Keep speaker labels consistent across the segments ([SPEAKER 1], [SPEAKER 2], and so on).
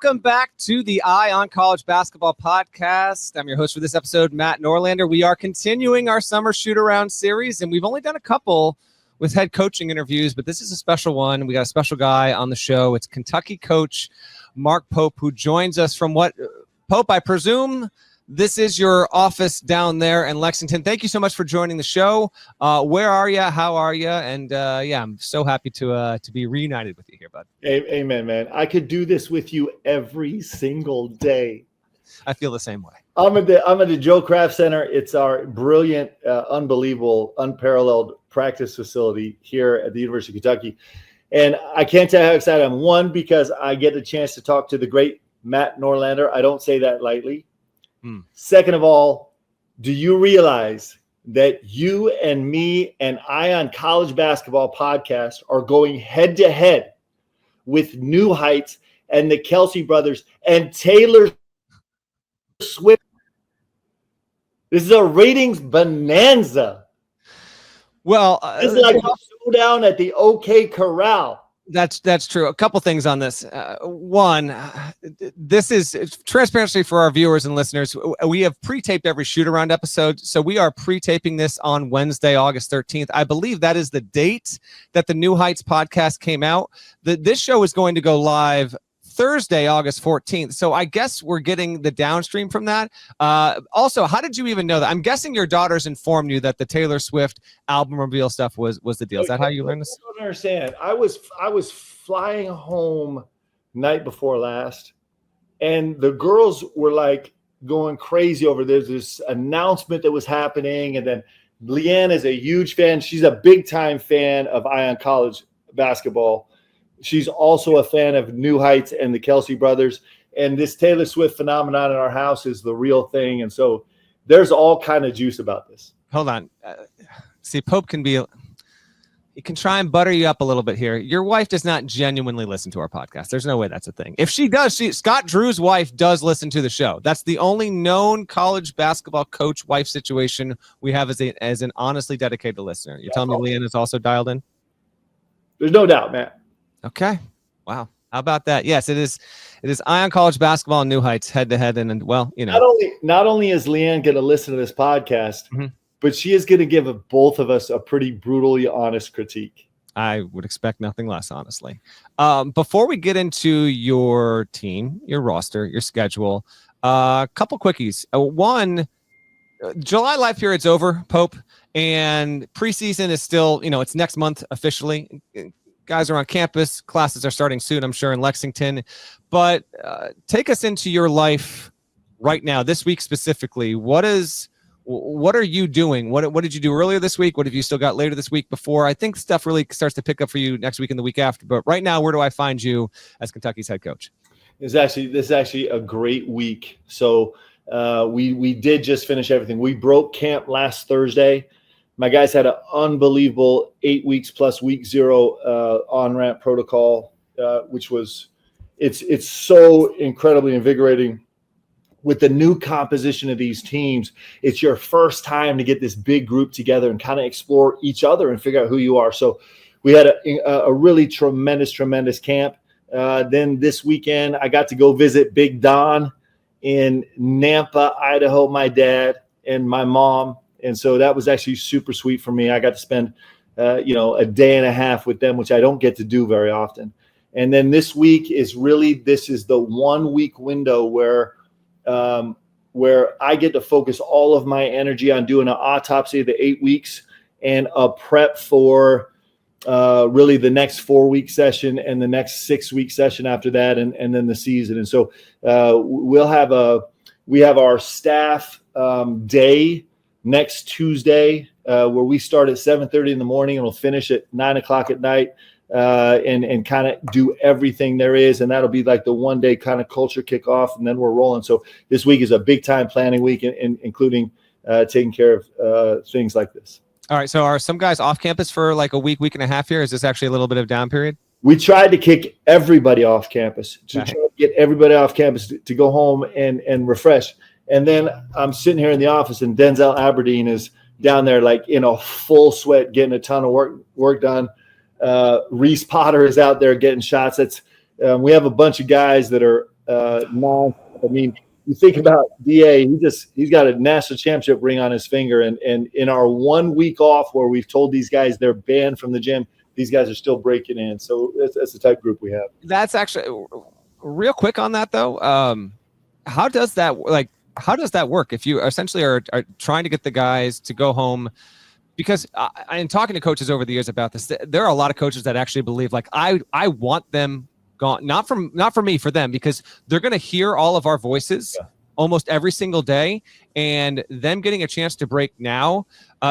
[SPEAKER 1] Welcome back to the Eye on College Basketball podcast. I'm your host for this episode, Matt Norlander. We are continuing our summer shoot-around series, and we've only done a couple with head coaching interviews, but this is a special one. We got a special guy on the show. It's Kentucky coach Mark Pope, who joins us from Pope, I presume this is your office down there in Lexington. Thank you so much for joining the show. Where are you? How are you? And I'm so happy to be reunited with you here, bud.
[SPEAKER 2] Amen, man. I could do this with you every single day.
[SPEAKER 1] I feel the same way.
[SPEAKER 2] I'm at the Joe Kraft Center. It's our brilliant, unbelievable, unparalleled practice facility here at the University of Kentucky. And I can't tell you how excited I'm. One, because I get a chance to talk to the great Matt Norlander. I don't say that lightly. Second of all, do you realize that you and me and Eye on College Basketball podcast are going head to head with New Heights and the Kelsey brothers and Taylor Swift? This is a ratings bonanza.
[SPEAKER 1] Well,
[SPEAKER 2] it's like a showdown at the OK Corral.
[SPEAKER 1] That's true. A couple things on this. One, this is transparency for our viewers and listeners. We have pre-taped every shoot-around episode, so we are pre-taping this on Wednesday, August 13th. I believe that is the date that the New Heights podcast came out. This show is going to go live Thursday, August 14th. So I guess we're getting the downstream from that. Also, how did you even know that? I'm guessing your daughters informed you that the Taylor Swift album reveal stuff was the deal. Is that how you learned this?
[SPEAKER 2] I don't understand. I was flying home night before last, and the girls were like going crazy over this announcement that was happening. And then Leanne is a huge fan. She's a big time fan of Eye on College Basketball. She's also a fan of New Heights and the Kelsey brothers. And this Taylor Swift phenomenon in our house is the real thing. And so there's all kind of juice about this.
[SPEAKER 1] Hold on. See, Pope he can try and butter you up a little bit here. Your wife does not genuinely listen to our podcast. There's no way that's a thing. If she does, Scott Drew's wife does listen to the show. That's the only known college basketball coach wife situation we have as an honestly dedicated listener. You're telling me Leanne is also dialed in?
[SPEAKER 2] There's no doubt, Matt.
[SPEAKER 1] Okay. Wow. How about that? Yes, it is Eye on College Basketball and New Heights head to head. And well, you know,
[SPEAKER 2] not only is Leanne going to listen to this podcast, but she is going to give both of us a pretty brutally honest critique.
[SPEAKER 1] I would expect nothing less, honestly. Before we get into your team, your roster, your schedule, a couple quickies. One, July life period's over, Pope, and preseason is still, it's next month officially. Guys are on campus. Classes are starting soon, I'm sure, in Lexington. But take us into your life right now, this week specifically. What are you doing? What did you do earlier this week? What have you still got later this week before? I think stuff really starts to pick up for you next week and the week after. But right now, where do I find you as Kentucky's head coach?
[SPEAKER 2] This is actually a great week. So we did just finish everything. We broke camp last Thursday. My guys had an unbelievable 8 weeks plus week 0 on-ramp protocol, which was it's so incredibly invigorating. With the new composition of these teams, it's your first time to get this big group together and kind of explore each other and figure out who you are. So we had a really tremendous camp. Then this weekend, I got to go visit Big Don in Nampa, Idaho, my dad and my mom. And so that was actually super sweet for me. I got to spend, a day and a half with them, which I don't get to do very often. And then this week is this is the 1 week window where I get to focus all of my energy on doing an autopsy of the 8 weeks and a prep for really the next 4 week session and the next 6 week session after that. And then the season. And so we have our staff day next Tuesday, where we start at 7:30 in the morning and we'll finish at 9 o'clock at night, and kind of do everything there is. And that'll be like the 1 day kind of culture kickoff, and then we're rolling. So this week is a big time planning week, including taking care of things like this.
[SPEAKER 1] All right. So are some guys off campus for like a week and a half here? Is this actually a little bit of down period?
[SPEAKER 2] We tried to kick everybody off campus to try to get everybody off campus to go home and refresh. And then I'm sitting here in the office, and Denzel Aberdeen is down there like in a full sweat, getting a ton of work done. Reese Potter is out there getting shots. We have a bunch of guys that are now, I mean, you think about DA, he's got a national championship ring on his finger. And in our 1 week off where we've told these guys they're banned from the gym, these guys are still breaking in. So that's the type of group we have.
[SPEAKER 1] That's actually real quick on that though. How does that work? If you essentially are trying to get the guys to go home, because in talking to coaches over the years about this, there are a lot of coaches that actually believe like, I want them gone, not for me, for them, because they're going to hear all of our voices almost every single day, and them getting a chance to break now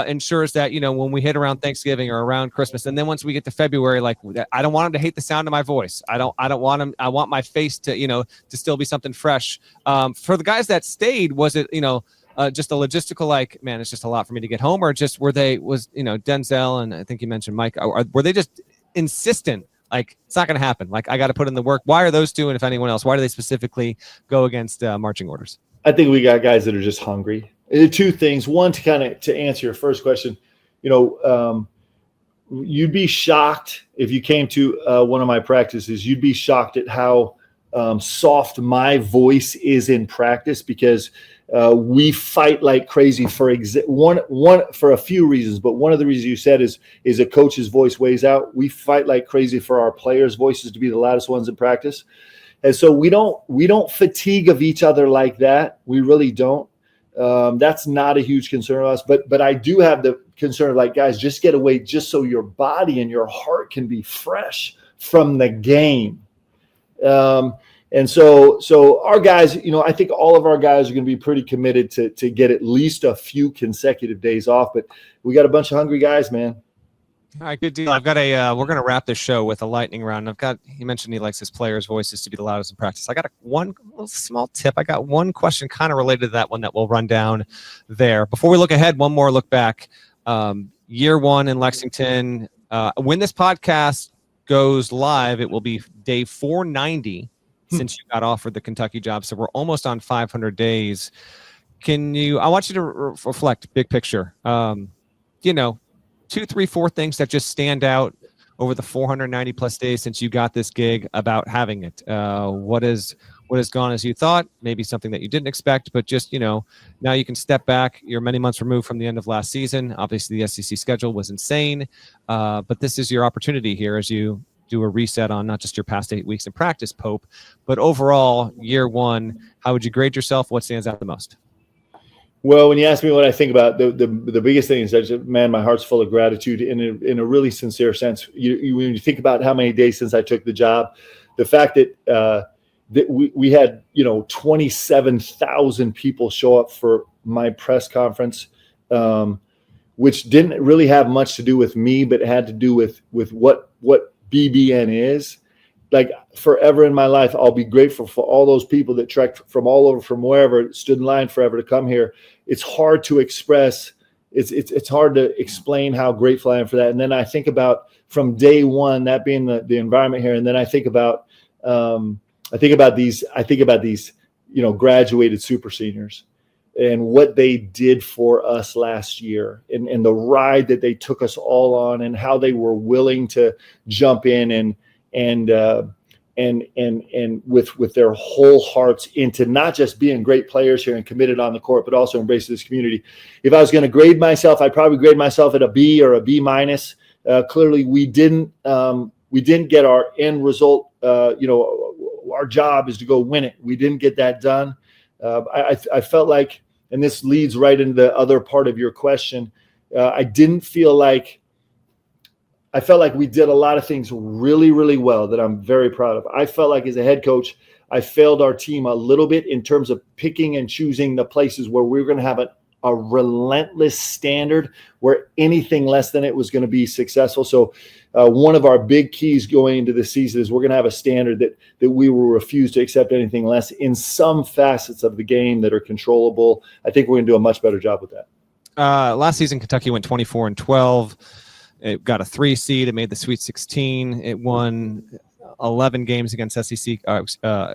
[SPEAKER 1] ensures that, you know, when we hit around Thanksgiving or around Christmas, and then once we get to February, like, I don't want them to hate the sound of my voice. I don't want them. I want my face to, you know, to still be something fresh. For the guys that stayed, was it, you know, just a logistical, like, man, it's just a lot for me to get home, or just you know, Denzel and I think you mentioned Mike, were they just insistent? Like, it's not going to happen. Like, I got to put in the work. Why are those two? And if anyone else, why do they specifically go against marching orders?
[SPEAKER 2] I think we got guys that are just hungry. Two things. One, to answer your first question, you know, you'd be shocked if you came to one of my practices. You'd be shocked at how soft my voice is in practice, because we fight like crazy for a few reasons, but one of the reasons you said is a coach's voice weighs out. We fight like crazy for our players' voices to be the loudest ones in practice, and so we don't fatigue of each other like that. We really don't. That's not a huge concern of us, but I do have the concern of, like, guys, just get away, just so your body and your heart can be fresh from the game. And so our guys, you know, I think all of our guys are going to be pretty committed to get at least a few consecutive days off. But we got a bunch of hungry guys, man.
[SPEAKER 1] All right, good deal. I've got we're going to wrap this show with a lightning round. He mentioned he likes his players' voices to be the loudest in practice. I got one little small tip. I got one question kind of related to that one that we'll run down there. Before we look ahead, one more look back. Year one in Lexington. When this podcast goes live, it will be day 490 since you got offered the Kentucky job. So we're almost on 500 days. I want you to reflect big picture. You know, 2, 3, 4 things that just stand out over the 490 plus days since you got this gig about having it. What has gone as you thought, maybe something that you didn't expect, but just, you know, now you can step back. You're many months removed from the end of last season. Obviously the SEC schedule was insane, but this is your opportunity here as you do a reset on not just your past 8 weeks in practice, Pope, but overall year one. How would you grade yourself? What stands out the most?
[SPEAKER 2] Well, when you ask me what I think about, the biggest thing is that, man, my heart's full of gratitude in a really sincere sense. When you think about how many days since I took the job, the fact that we had, you know, 27,000 people show up for my press conference, which didn't really have much to do with me, but it had to do with what BBN is. Like, forever in my life, I'll be grateful for all those people that trekked from all over, from wherever, stood in line forever to come here. It's hard to express. It's hard to explain how grateful I am for that. And then I think about, from day one, that being the environment here. And then I think about these, you know, graduated super seniors and what they did for us last year, and the ride that they took us all on, and how they were willing to jump in and with their whole hearts into not just being great players here and committed on the court, but also embracing this community. If I was going to grade myself, I'd probably grade myself at a B or a B minus. Clearly we didn't get our end result. You know, our job is to go win it. We didn't get that done. I felt like, and this leads right into the other part of your question, I felt like we did a lot of things really, really well that I'm very proud of. I felt like, as a head coach, I failed our team a little bit in terms of picking and choosing the places where we were going to have a relentless standard, where anything less than it was going to be successful. So one of our big keys going into the season is we're going to have a standard that we will refuse to accept anything less in some facets of the game that are controllable. I think we're going to do a much better job with that.
[SPEAKER 1] Last season, Kentucky went 24-12. It got a 3 seed. It made the Sweet 16. It won 11 games against SEC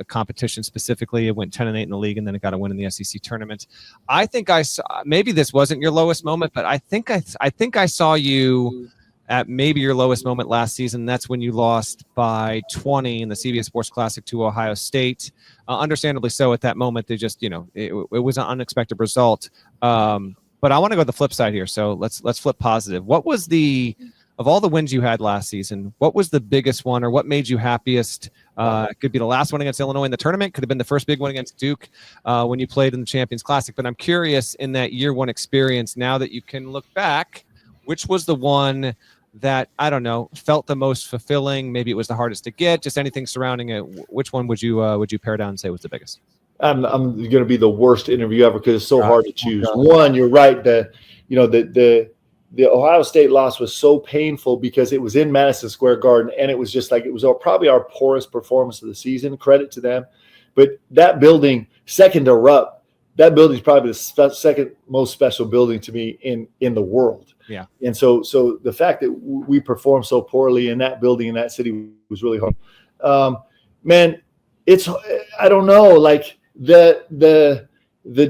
[SPEAKER 1] competition specifically. It went 10-8 in the league, and then it got a win in the SEC tournament. I think I saw, maybe this wasn't your lowest moment, but I think I saw you at maybe your lowest moment last season. That's when you lost by 20 in the CBS Sports Classic to Ohio State. Understandably so at that moment. They just, it was an unexpected result. But I want to go to the flip side here. So let's flip positive. What was of all the wins you had last season, what was the biggest one, or what made you happiest? It could be the last one against Illinois in the tournament. Could have been the first big one against Duke when you played in the Champions Classic. But I'm curious, in that year one experience, now that you can look back, which was the one that, I don't know, felt the most fulfilling? Maybe it was the hardest to get. Just anything surrounding it. Which one would you pare down and say was the biggest?
[SPEAKER 2] I'm going to be the worst interview ever because it's so hard to choose. One, you're right. The Ohio State loss was so painful because it was in Madison Square Garden, and it was just like, it was probably our poorest performance of the season. Credit to them. But that building, second to Rupp, that building is probably the second most special building to me in the world.
[SPEAKER 1] Yeah.
[SPEAKER 2] And so the fact that we performed so poorly in that building in that city was really hard. Man, I don't know, like the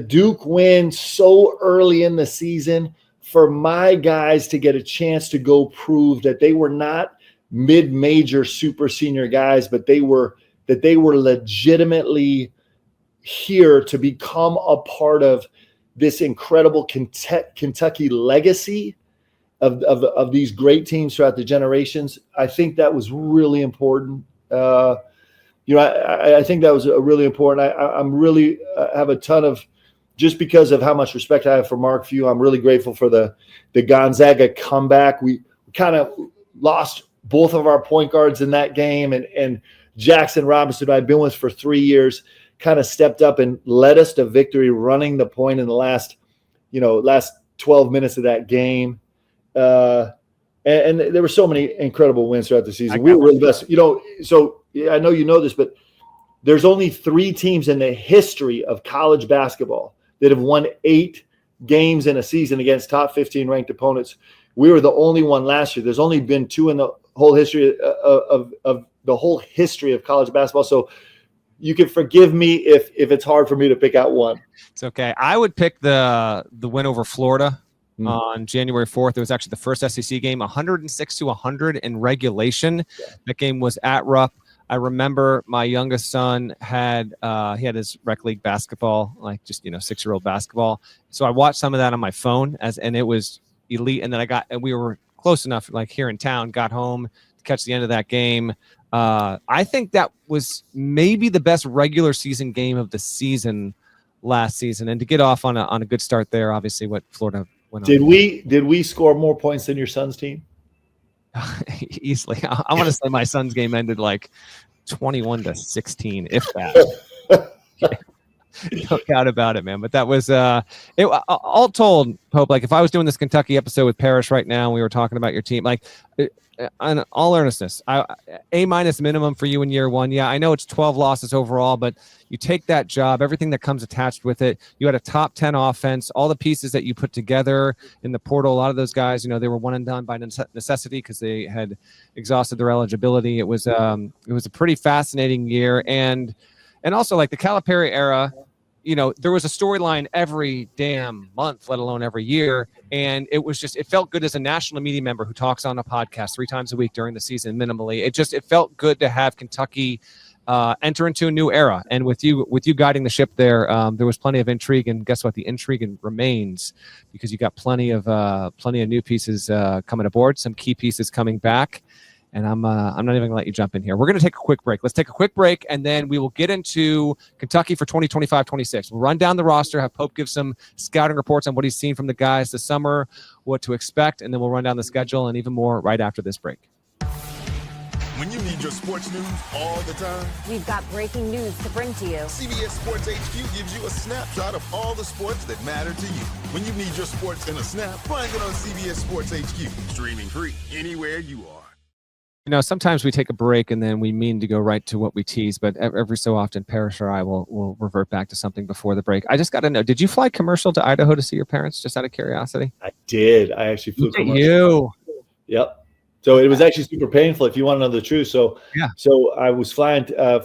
[SPEAKER 2] Duke win so early in the season, for my guys to get a chance to go prove that they were not mid-major super senior guys, but they were legitimately here to become a part of this incredible Kentucky legacy of these great teams throughout the generations. I think that was really important. I think that was a really important. I'm really have a ton of, just because of how much respect I have for Mark Few. I'm really grateful for the Gonzaga comeback. We kind of lost both of our point guards in that game, and Jackson Robinson, who I've been with for 3 years, kind of stepped up and led us to victory, running the point in the last 12 minutes of that game. And there were so many incredible wins throughout the season. We were the best, so I know you know this, but there's only 3 teams in the history of college basketball that have won 8 games in a season against top 15 ranked opponents. We were the only one last year. There's only been 2 in the whole history of the whole history of college basketball. So you can forgive me if it's hard for me to pick out one.
[SPEAKER 1] It's okay. I would pick the win over Florida on January 4th. It was actually the first SEC game, 106-100 in regulation. Yeah. That game was at Rupp. I remember my youngest son had his rec league basketball, like just 6-year-old basketball. So I watched some of that on my phone and it was elite. And then we were close enough, like here in town, got home to catch the end of that game. I think that was maybe the best regular season game of the season last season, and to get off on a good start there. Obviously, what Florida went on.
[SPEAKER 2] Did we score more points than your son's team?
[SPEAKER 1] Easily. I want to say my son's game ended like 21-16, if that. No doubt about it, man. But that was all told, Pope. Like if I was doing this Kentucky episode with Parrish right now, and we were talking about your team, like in all earnestness, A- minimum for you in year one. Yeah, I know it's 12 losses overall, but you take that job, everything that comes attached with it. You had a top 10 offense, all the pieces that you put together in the portal. A lot of those guys, they were one and done by necessity because they had exhausted their eligibility. It was a pretty fascinating year, and also like the Calipari era. There was a storyline every damn month, let alone every year. And it felt good as a national media member who talks on a podcast 3 times a week during the season minimally. It felt good to have Kentucky enter into a new era. And with you guiding the ship there, there was plenty of intrigue. And guess what? The intrigue remains because you got plenty of new pieces coming aboard, some key pieces coming back. And I'm not even going to let you jump in here. We're going to take a quick break. Let's take a quick break, and then we will get into Kentucky for 2025-26. We'll run down the roster, have Pope give some scouting reports on what he's seen from the guys this summer, what to expect, and then we'll run down the schedule and even more right after this break.
[SPEAKER 3] When you need your sports news all the time,
[SPEAKER 4] we've got breaking news to bring to you.
[SPEAKER 3] CBS Sports HQ gives you a snapshot of all the sports that matter to you. When you need your sports in a snap, find it on CBS Sports HQ, streaming free anywhere you are.
[SPEAKER 1] Sometimes we take a break and then we mean to go right to what we tease, but every so often, Parrish or I will revert back to something before the break. I just got to know, did you fly commercial to Idaho to see your parents, just out of curiosity?
[SPEAKER 2] I did. I actually flew commercial.
[SPEAKER 1] You.
[SPEAKER 2] Yep. So it was actually super painful, if you want to know the truth. So,
[SPEAKER 1] yeah.
[SPEAKER 2] So I was flying. I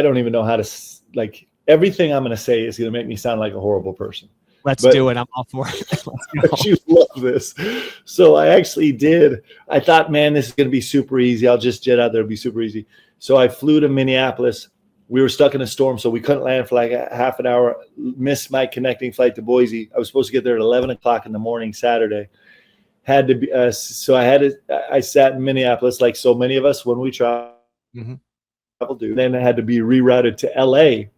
[SPEAKER 2] don't even know how to, like, everything I'm going to say is going to make me sound like a horrible person.
[SPEAKER 1] Let's do it. I'm all for it. Let's go.
[SPEAKER 2] You love this. So I actually did. I thought, man, this is going to be super easy. I'll just jet out there. It'll be super easy. So I flew to Minneapolis. We were stuck in a storm, so we couldn't land for like a half an hour. Missed my connecting flight to Boise. I was supposed to get there at 11 o'clock in the morning Saturday. Had to be so I sat in Minneapolis like so many of us when we travel do. Then I had to be rerouted to LA,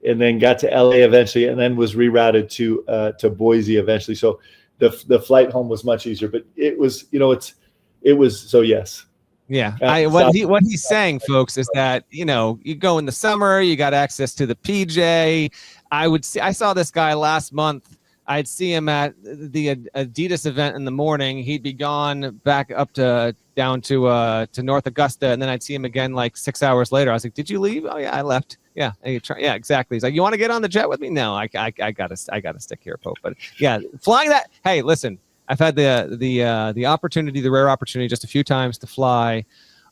[SPEAKER 2] and then got to LA eventually, and then was rerouted to Boise eventually. So the flight home was much easier, but it was, it was, so yes.
[SPEAKER 1] Yeah. What he's saying, folks, is that, you go in the summer, you got access to the PJ. I saw this guy last month. I'd see him at the Adidas event in the morning. He'd be gone back up down to North Augusta, and then I'd see him again like 6 hours later. I was like, "Did you leave?" "Oh yeah, I left." "Yeah, yeah, exactly." He's like, "You want to get on the jet with me?" "No, I gotta stick here, Pope." But yeah, flying that. Hey, listen, I've had the opportunity, the rare opportunity, just a few times to fly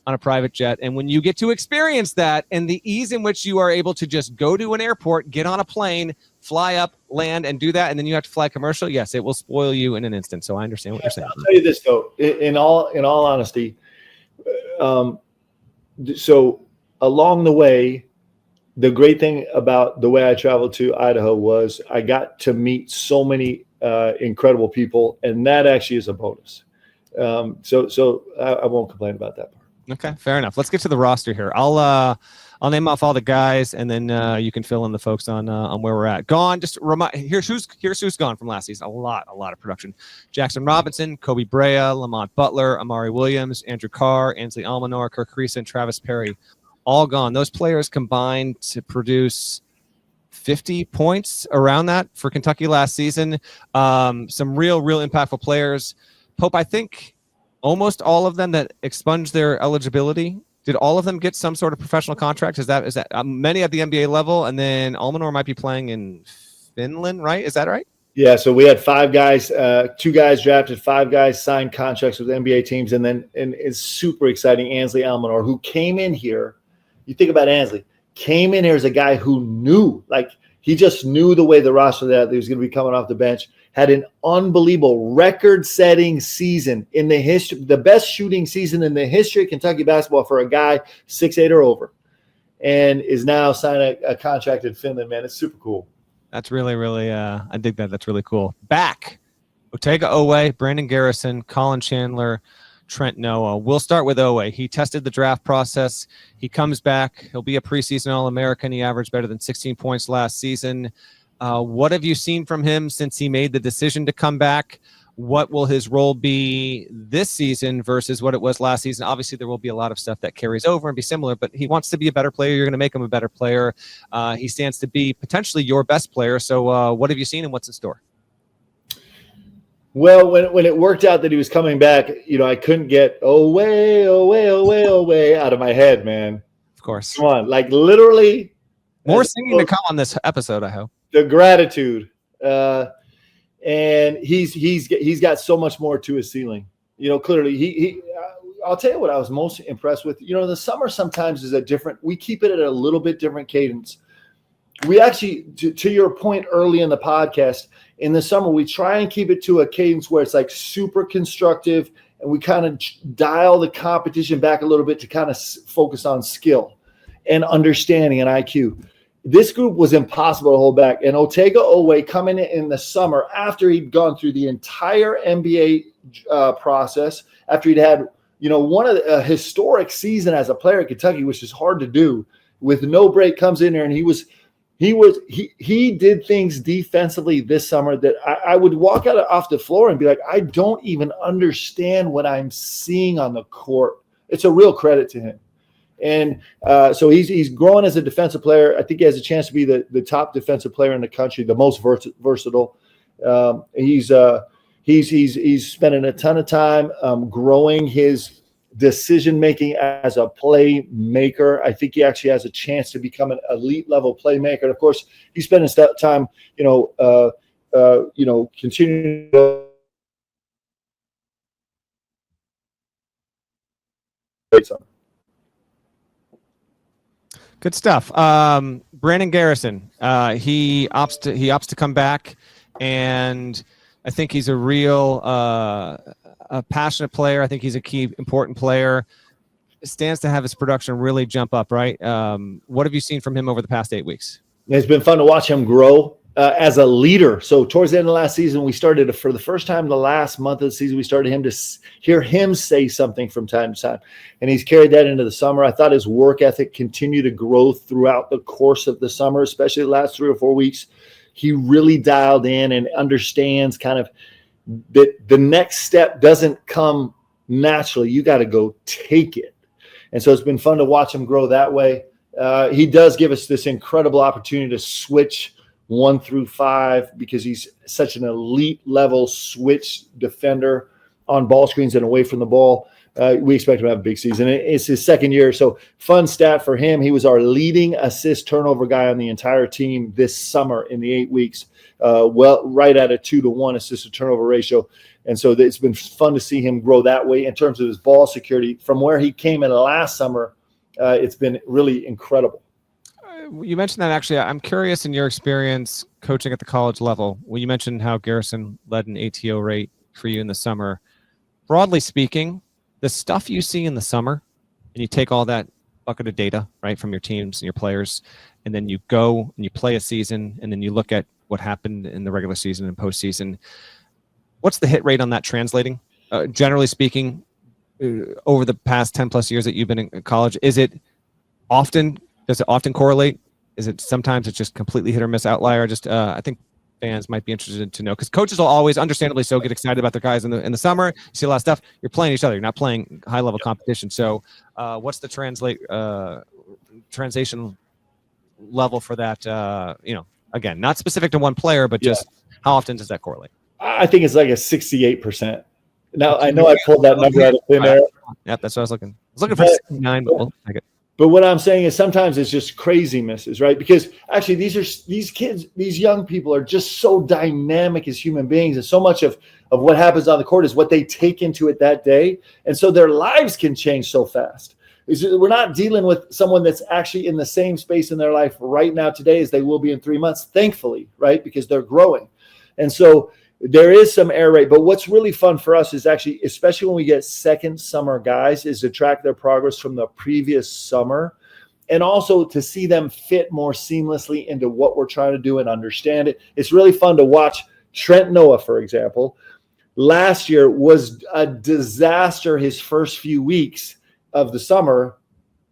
[SPEAKER 1] on a private jet, and when you get to experience that and the ease in which you are able to just go to an airport, get on a plane, fly up, land, and do that, and then you have to fly commercial, yes, it will spoil you in an instant. So I understand what you're saying.
[SPEAKER 2] I'll tell you this though, in all honesty, so along the way, the great thing about the way I traveled to Idaho was I got to meet so many incredible people, and that actually is a bonus. So I won't complain about that part.
[SPEAKER 1] Okay, fair enough. Let's get to the roster here. I'll name off all the guys, and then you can fill in the folks on where we're at. Gone. Just remind. Here's who's gone from last season. A lot of production. Jackson Robinson, Kobe Brea, Lamont Butler, Amari Williams, Andrew Carr, Ansley Almanor, Kirk Reese, and Travis Perry, all gone. Those players combined to produce 50 points around that for Kentucky last season. Some real impactful players. Pope, I think almost all of them that expunged their eligibility. Did all of them get some sort of professional contract? Is that many at the NBA level? And then Almanor might be playing in Finland, right? Is that right?
[SPEAKER 2] Yeah. So we had 5 guys, 2 guys drafted, 5 guys signed contracts with NBA teams. And it's super exciting. Ansley Almanor, who came in here. You think about Ansley, came in here as a guy who knew, like he just knew the way the roster that he was going to be coming off the bench. Had an unbelievable record-setting season in the history, the best shooting season in the history of Kentucky basketball for a guy 6'8" or over, and is now signing a contract in Finland. Man, it's super cool.
[SPEAKER 1] That's really, I dig that. That's really cool. Back, Otega Owe, Brandon Garrison, Colin Chandler, Trent Noah. We'll start with Owe. He tested the draft process. He comes back. He'll be a preseason All-American. He averaged better than 16 points last season. What have you seen from him since he made the decision to come back? What will his role be this season versus what it was last season? Obviously, there will be a lot of stuff that carries over and be similar, but he wants to be a better player. You're going to make him a better player. He stands to be potentially your best player. So what have you seen and what's in store?
[SPEAKER 2] Well, when it worked out that he was coming back, I couldn't get away out of my head, man.
[SPEAKER 1] Of course.
[SPEAKER 2] Come on, like literally.
[SPEAKER 1] More singing to come on this episode, I hope.
[SPEAKER 2] The gratitude, and he's got so much more to his ceiling. Clearly I'll tell you what I was most impressed with. The summer sometimes is we keep it at a little bit different cadence. We actually, to your point early in the podcast, in the summer we try and keep it to a cadence where it's like super constructive, and we kind of dial the competition back a little bit to kind of focus on skill and understanding and IQ. This group was impossible to hold back. And Otega Owe coming in the summer after he'd gone through the entire NBA process, after he'd had, one of a historic season as a player at Kentucky, which is hard to do, with no break, comes in there and he did things defensively this summer that I would walk out off the floor and be like, I don't even understand what I'm seeing on the court. It's a real credit to him. And so he's growing as a defensive player. I think he has a chance to be the top defensive player in the country, the most versatile. He's spending a ton of time growing his decision-making as a playmaker. I think he actually has a chance to become an elite-level playmaker. And, of course, he's spending time, continuing to
[SPEAKER 1] Good stuff. Brandon Garrison, he opts to come back. and I think he's a real a passionate player. I think he's a key important player. Stands to have his production really jump up, right? What have you seen from him over the past 8 weeks?
[SPEAKER 2] It's been fun to watch him grow as a leader. So towards the end of last season, we started for the first time in the last month of the season, we started him to hear him say something from time to time. And he's carried that into the summer. I thought his work ethic continued to grow throughout the course of the summer, especially the last 3 or 4 weeks. He really dialed in and understands kind of that the next step doesn't come naturally. You got to go take it. And so it's been fun to watch him grow that way. He does give us this incredible opportunity to switch 1 through 5 because he's such an elite level switch defender on ball screens and away from the ball. We expect him to have a big season. It's his second year. So fun stat for him. He was our leading assist turnover guy on the entire team this summer in the 8 weeks. Right at a 2-to-1 assist to turnover ratio. And so it's been fun to see him grow that way in terms of his ball security from where he came in last summer. It's been really incredible.
[SPEAKER 1] You mentioned that. Actually, I'm curious in your experience coaching at the college level. When you mentioned how Garrison led an ATO rate for you in the summer, broadly speaking, the stuff you see in the summer, and you take all that bucket of data, right, from your teams and your players, and then you go and you play a season, and then you look at what happened in the regular season and postseason. What's the hit rate on that translating? Generally speaking, over the past 10 plus years that you've been in college, does it often correlate? Is it sometimes it's just completely hit or miss outlier? Just I think fans might be interested to know, because coaches will always, understandably so, get excited about their guys in the summer. You see a lot of stuff. You're playing each other. You're not playing high level competition. So what's the translation level for that? Again, not specific to one player, but just how often does that correlate?
[SPEAKER 2] I think it's like a 68%. Now, I know I pulled that number out of thin air.
[SPEAKER 1] Yep, that's what I was looking. I was looking for 69, but we'll take it.
[SPEAKER 2] But what I'm saying is sometimes it's just crazy misses, right? Because actually these kids, these young people are just so dynamic as human beings. And so much of what happens on the court is what they take into it that day. And so their lives can change so fast. We're not dealing with someone that's actually in the same space in their life right now today as they will be in 3 months, thankfully, right? Because they're growing. And so there is some air rate, but what's really fun for us is actually, especially when we get second summer guys, is to track their progress from the previous summer, and also to see them fit more seamlessly into what we're trying to do and understand it. It's really fun to watch Trent Noah, for example. Last year was a disaster his first few weeks of the summer,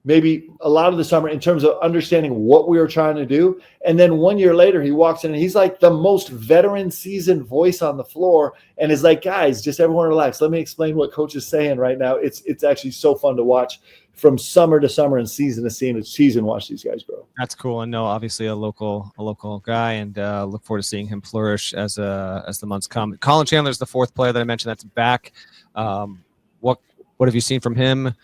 [SPEAKER 2] maybe a lot of the summer, in terms of understanding what we were trying to do. And then 1 year later, he walks in and he's like the most veteran seasoned voice on the floor and is like, guys, just everyone relax. Let me explain what coach is saying right now. It's actually so fun to watch from summer to summer and season to season, watch these guys grow.
[SPEAKER 1] That's cool. And no, obviously a local guy, and look forward to seeing him flourish as the months come. Colin Chandler's the fourth player that I mentioned that's back. What have you seen from him?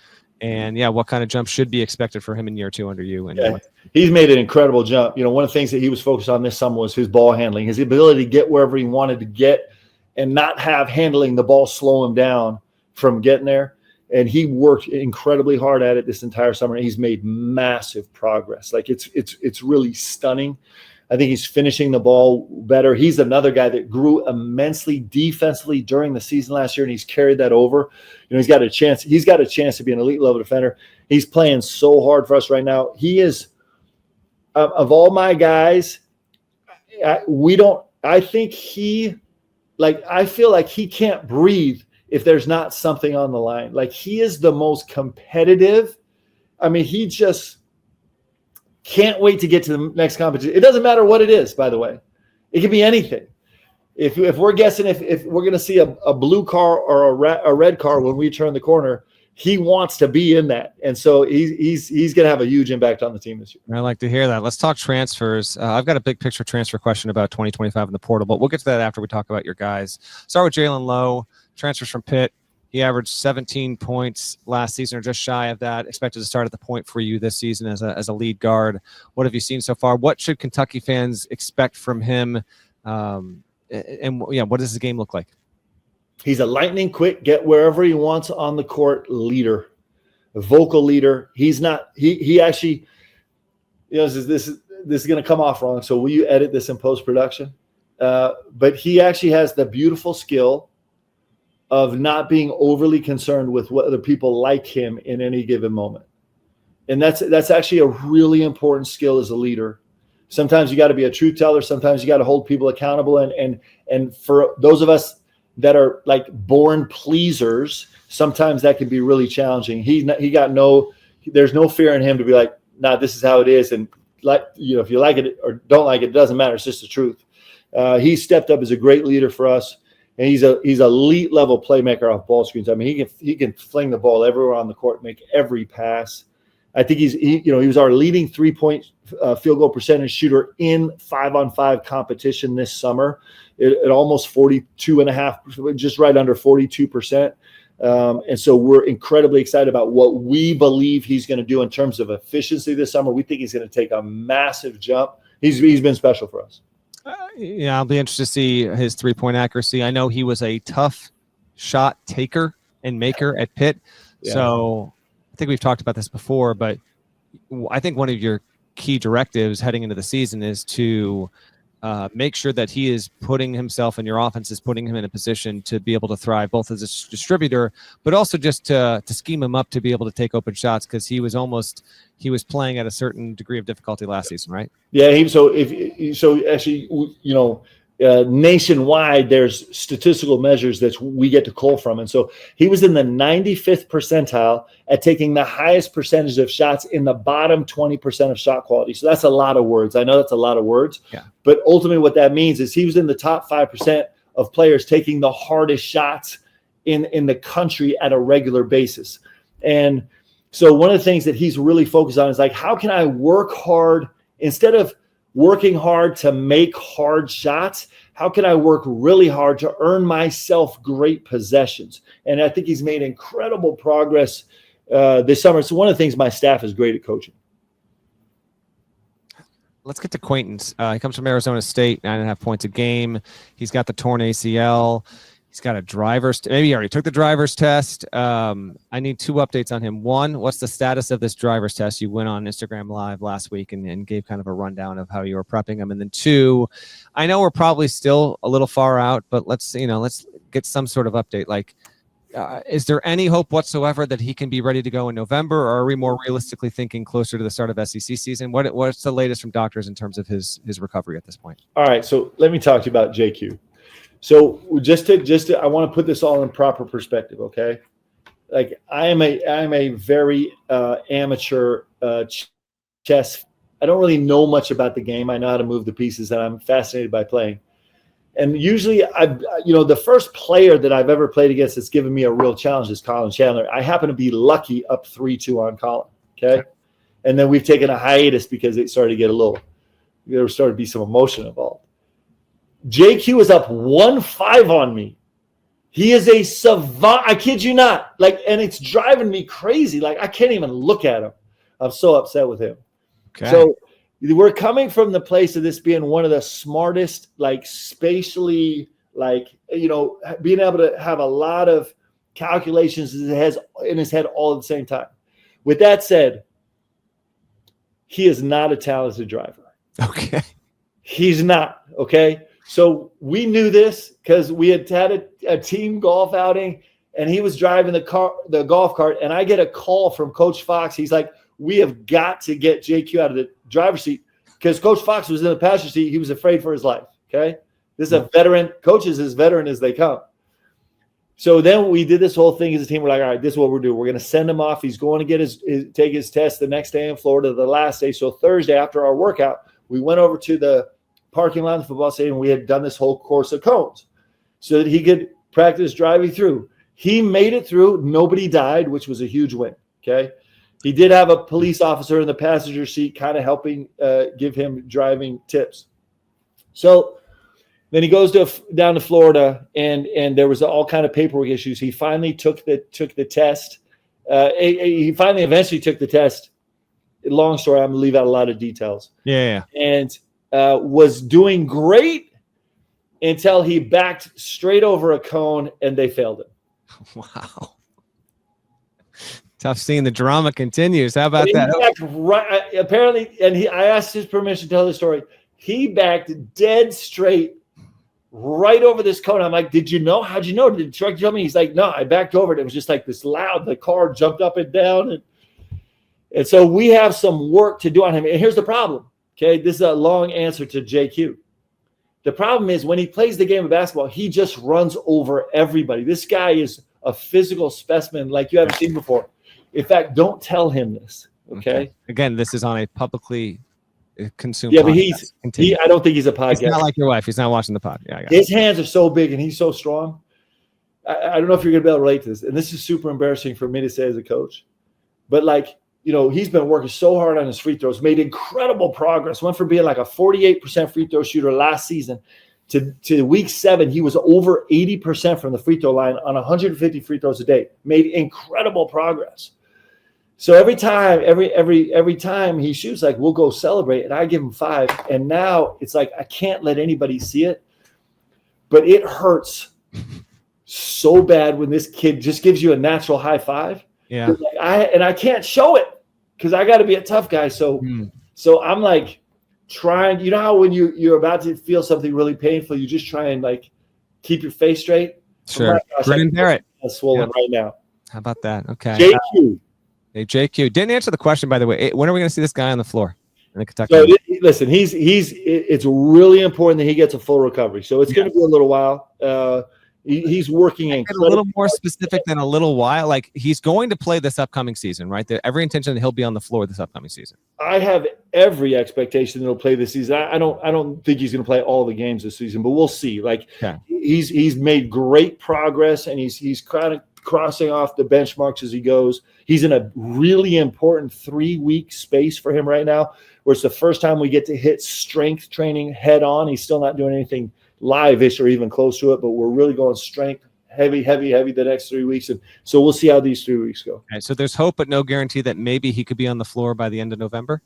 [SPEAKER 1] And what kind of jump should be expected for him in year 2 under you? And
[SPEAKER 2] he's made an incredible jump. One of the things that he was focused on this summer was his ball handling, his ability to get wherever he wanted to get and not have handling the ball slow him down from getting there. And he worked incredibly hard at it this entire summer. And he's made massive progress. Like it's really stunning. I think he's finishing the ball better. He's another guy that grew immensely defensively during the season last year, and he's carried that over. He's got a chance. He's got a chance to be an elite level defender. He's playing so hard for us right now. He is, of all my guys, I feel like he can't breathe if there's not something on the line. Like, he is the most competitive. I mean, he just can't wait to get to the next competition. It doesn't matter what it is, by the way. It can be anything. If we're guessing if we're going to see a blue car or a red car when we turn the corner, he wants to be in that. And so he's going to have a huge impact on the team this year.
[SPEAKER 1] I like to hear that. Let's talk transfers. I've got a big picture transfer question about 2025 in the portal, but we'll get to that after we talk about your guys. Start with Jalen Lowe, transfers from Pitt. He averaged 17 points last season, or just shy of that. Expected to start at the point for you this season as a lead guard. What have you seen so far? What should Kentucky fans expect from him? What does his game look like?
[SPEAKER 2] He's a lightning quick, get wherever he wants on the court leader, a vocal leader. He's not. He actually, this is going to come off wrong. So will you edit this in post production? but he actually has the beautiful skill of not being overly concerned with what other people like him in any given moment. And that's actually a really important skill as a leader. Sometimes you got to be a truth teller. Sometimes you got to hold people accountable. And for those of us that are like born pleasers, sometimes that can be really challenging. There's no fear in him to be like, nah, this is how it is. And if you like it or don't like it, it doesn't matter. It's just the truth. He stepped up as a great leader for us. And he's elite level playmaker off ball screens. I mean, he can fling the ball everywhere on the court, make every pass. I think he was our leading 3-point field goal percentage shooter in 5-on-5 competition this summer at almost 42.5%, just right under 42%. And so we're incredibly excited about what we believe he's going to do in terms of efficiency this summer. We think he's going to take a massive jump. He's been special for us.
[SPEAKER 1] Yeah, I'll be interested to see his 3-point accuracy. I know he was a tough shot taker and maker at Pitt. Yeah. So I think we've talked about this before, but I think one of your key directives heading into the season is to make sure that he is putting himself and your offense is putting him in a position to be able to thrive both as a distributor, but also just to scheme him up to be able to take open shots, because he was playing at a certain degree of difficulty last season, right?
[SPEAKER 2] Yeah. Nationwide, there's statistical measures that we get to cull from. And so he was in the 95th percentile at taking the highest percentage of shots in the bottom 20% of shot quality. So that's a lot of words. I know that's a lot of words, but ultimately what that means is he was in the top 5% of players taking the hardest shots in the country at a regular basis. And so one of the things that he's really focused on is like, how can I work hard instead of working hard to make hard shots? How can I work really hard to earn myself great possessions? And I think he's made incredible progress this summer. So one of the things my staff is great at coaching.
[SPEAKER 1] Let's get to Quaintance. He comes from Arizona State, 9.5 points a game. He's got the torn ACL. He's got a maybe he already took the driver's test. I need 2 updates on him. One, what's the status of this driver's test? You went on Instagram Live last week and gave kind of a rundown of how you were prepping him. And then 2, I know we're probably still a little far out, but let's get some sort of update. Like, is there any hope whatsoever that he can be ready to go in November, or are we more realistically thinking closer to the start of SEC season? What's the latest from doctors in terms of his recovery at this point?
[SPEAKER 2] All right, so let me talk to you about JQ. So just to, I want to put this all in proper perspective, okay? Like I am a very amateur chess. I don't really know much about the game. I know how to move the pieces, and I'm fascinated by playing. And usually, the first player that I've ever played against that's given me a real challenge is Colin Chandler. I happen to be lucky up 3-2 on Colin, okay? And then we've taken a hiatus because it started to get there started to be some emotion involved. JQ is up 1-5 on me. He is a savant. I kid you not. And it's driving me crazy. Like, I can't even look at him. I'm so upset with him. Okay. So we're coming from the place of this being one of the smartest, spatially, being able to have a lot of calculations in his head all at the same time. With that said, he is not a talented driver.
[SPEAKER 1] Okay.
[SPEAKER 2] He's not. Okay. So we knew this because we had a team golf outing, and he was driving the golf cart, and I get a call from Coach Fox. He's like, we have got to get JQ out of the driver's seat, because Coach Fox was in the passenger seat. He was afraid for his life. Okay. This is a veteran. Coach is as veteran as they come. So then we did this whole thing as a team. We're like, all right, this is what we're doing. We're going to send him off. He's going to get take his test the next day in Florida, the last day. So Thursday after our workout, we went over to the parking lot of the football stadium. We had done this whole course of cones so that he could practice driving through. He made it through. Nobody died, which was a huge win. Okay. He did have a police officer in the passenger seat kind of helping give him driving tips. So then he goes down to Florida, and there was all kind of paperwork issues. He finally took the test. He finally eventually took the test. Long story. I'm going to leave out a lot of details.
[SPEAKER 1] Yeah.
[SPEAKER 2] And was doing great until he backed straight over a cone and they failed him.
[SPEAKER 1] Wow. Tough seeing the drama continues. How about that?
[SPEAKER 2] Apparently, and I asked his permission to tell the story. He backed dead straight right over this cone. I'm like, did you know? How'd you know? Did the truck tell me? He's like, no, I backed over it. It was just like this loud. The car jumped up and down. And so we have some work to do on him. And here's the problem. Okay, this is a long answer to JQ. The problem is when he plays the game of basketball, he just runs over everybody. This guy is a physical specimen like you haven't seen before. In fact, don't tell him this. Okay.
[SPEAKER 1] Again, this is on a publicly consumed.
[SPEAKER 2] Yeah, but I don't think he's a podcast.
[SPEAKER 1] It's not like your wife. He's not watching the pod. Yeah,
[SPEAKER 2] his hands are so big and he's so strong. I don't know if you're gonna be able to relate to this, and this is super embarrassing for me to say as a coach, but like, he's been working so hard on his free throws, made incredible progress. Went from being like a 48% free throw shooter last season to week 7. He was over 80% from the free throw line on 150 free throws a day. Made incredible progress. So every time he shoots, like, we'll go celebrate, and I give him 5. And now it's like I can't let anybody see it, but it hurts so bad when this kid just gives you a natural high five.
[SPEAKER 1] Yeah,
[SPEAKER 2] like I can't show it because I got to be a tough guy. So I'm like trying. You know how when you're about to feel something really painful, you just try and like keep your face straight.
[SPEAKER 1] Sure, grin and bear it.
[SPEAKER 2] I'm swollen right now.
[SPEAKER 1] How about that? Okay.
[SPEAKER 2] JQ.
[SPEAKER 1] Hey, JQ didn't answer the question, by the way. When are we going to see this guy on the floor in the Kentucky?
[SPEAKER 2] So listen, it's really important that he gets a full recovery. So it's going to be a little while. He's working
[SPEAKER 1] a little more specific than a little while. Like, he's going to play this upcoming season, right? Every intention that he'll be on the floor this upcoming season.
[SPEAKER 2] I have every expectation that he'll play this season. I don't think he's going to play all the games this season, but we'll see. Like, he's made great progress, and he's kind of crossing off the benchmarks as he goes. He's in a really important 3-week space for him right now, where it's the first time we get to hit strength training head on. He's still not doing anything live-ish or even close to it, but we're really going strength heavy the next 3 weeks. And so we'll see how these 3 weeks go.
[SPEAKER 1] Okay, so there's hope, but no guarantee that maybe he could be on the floor by the end of November?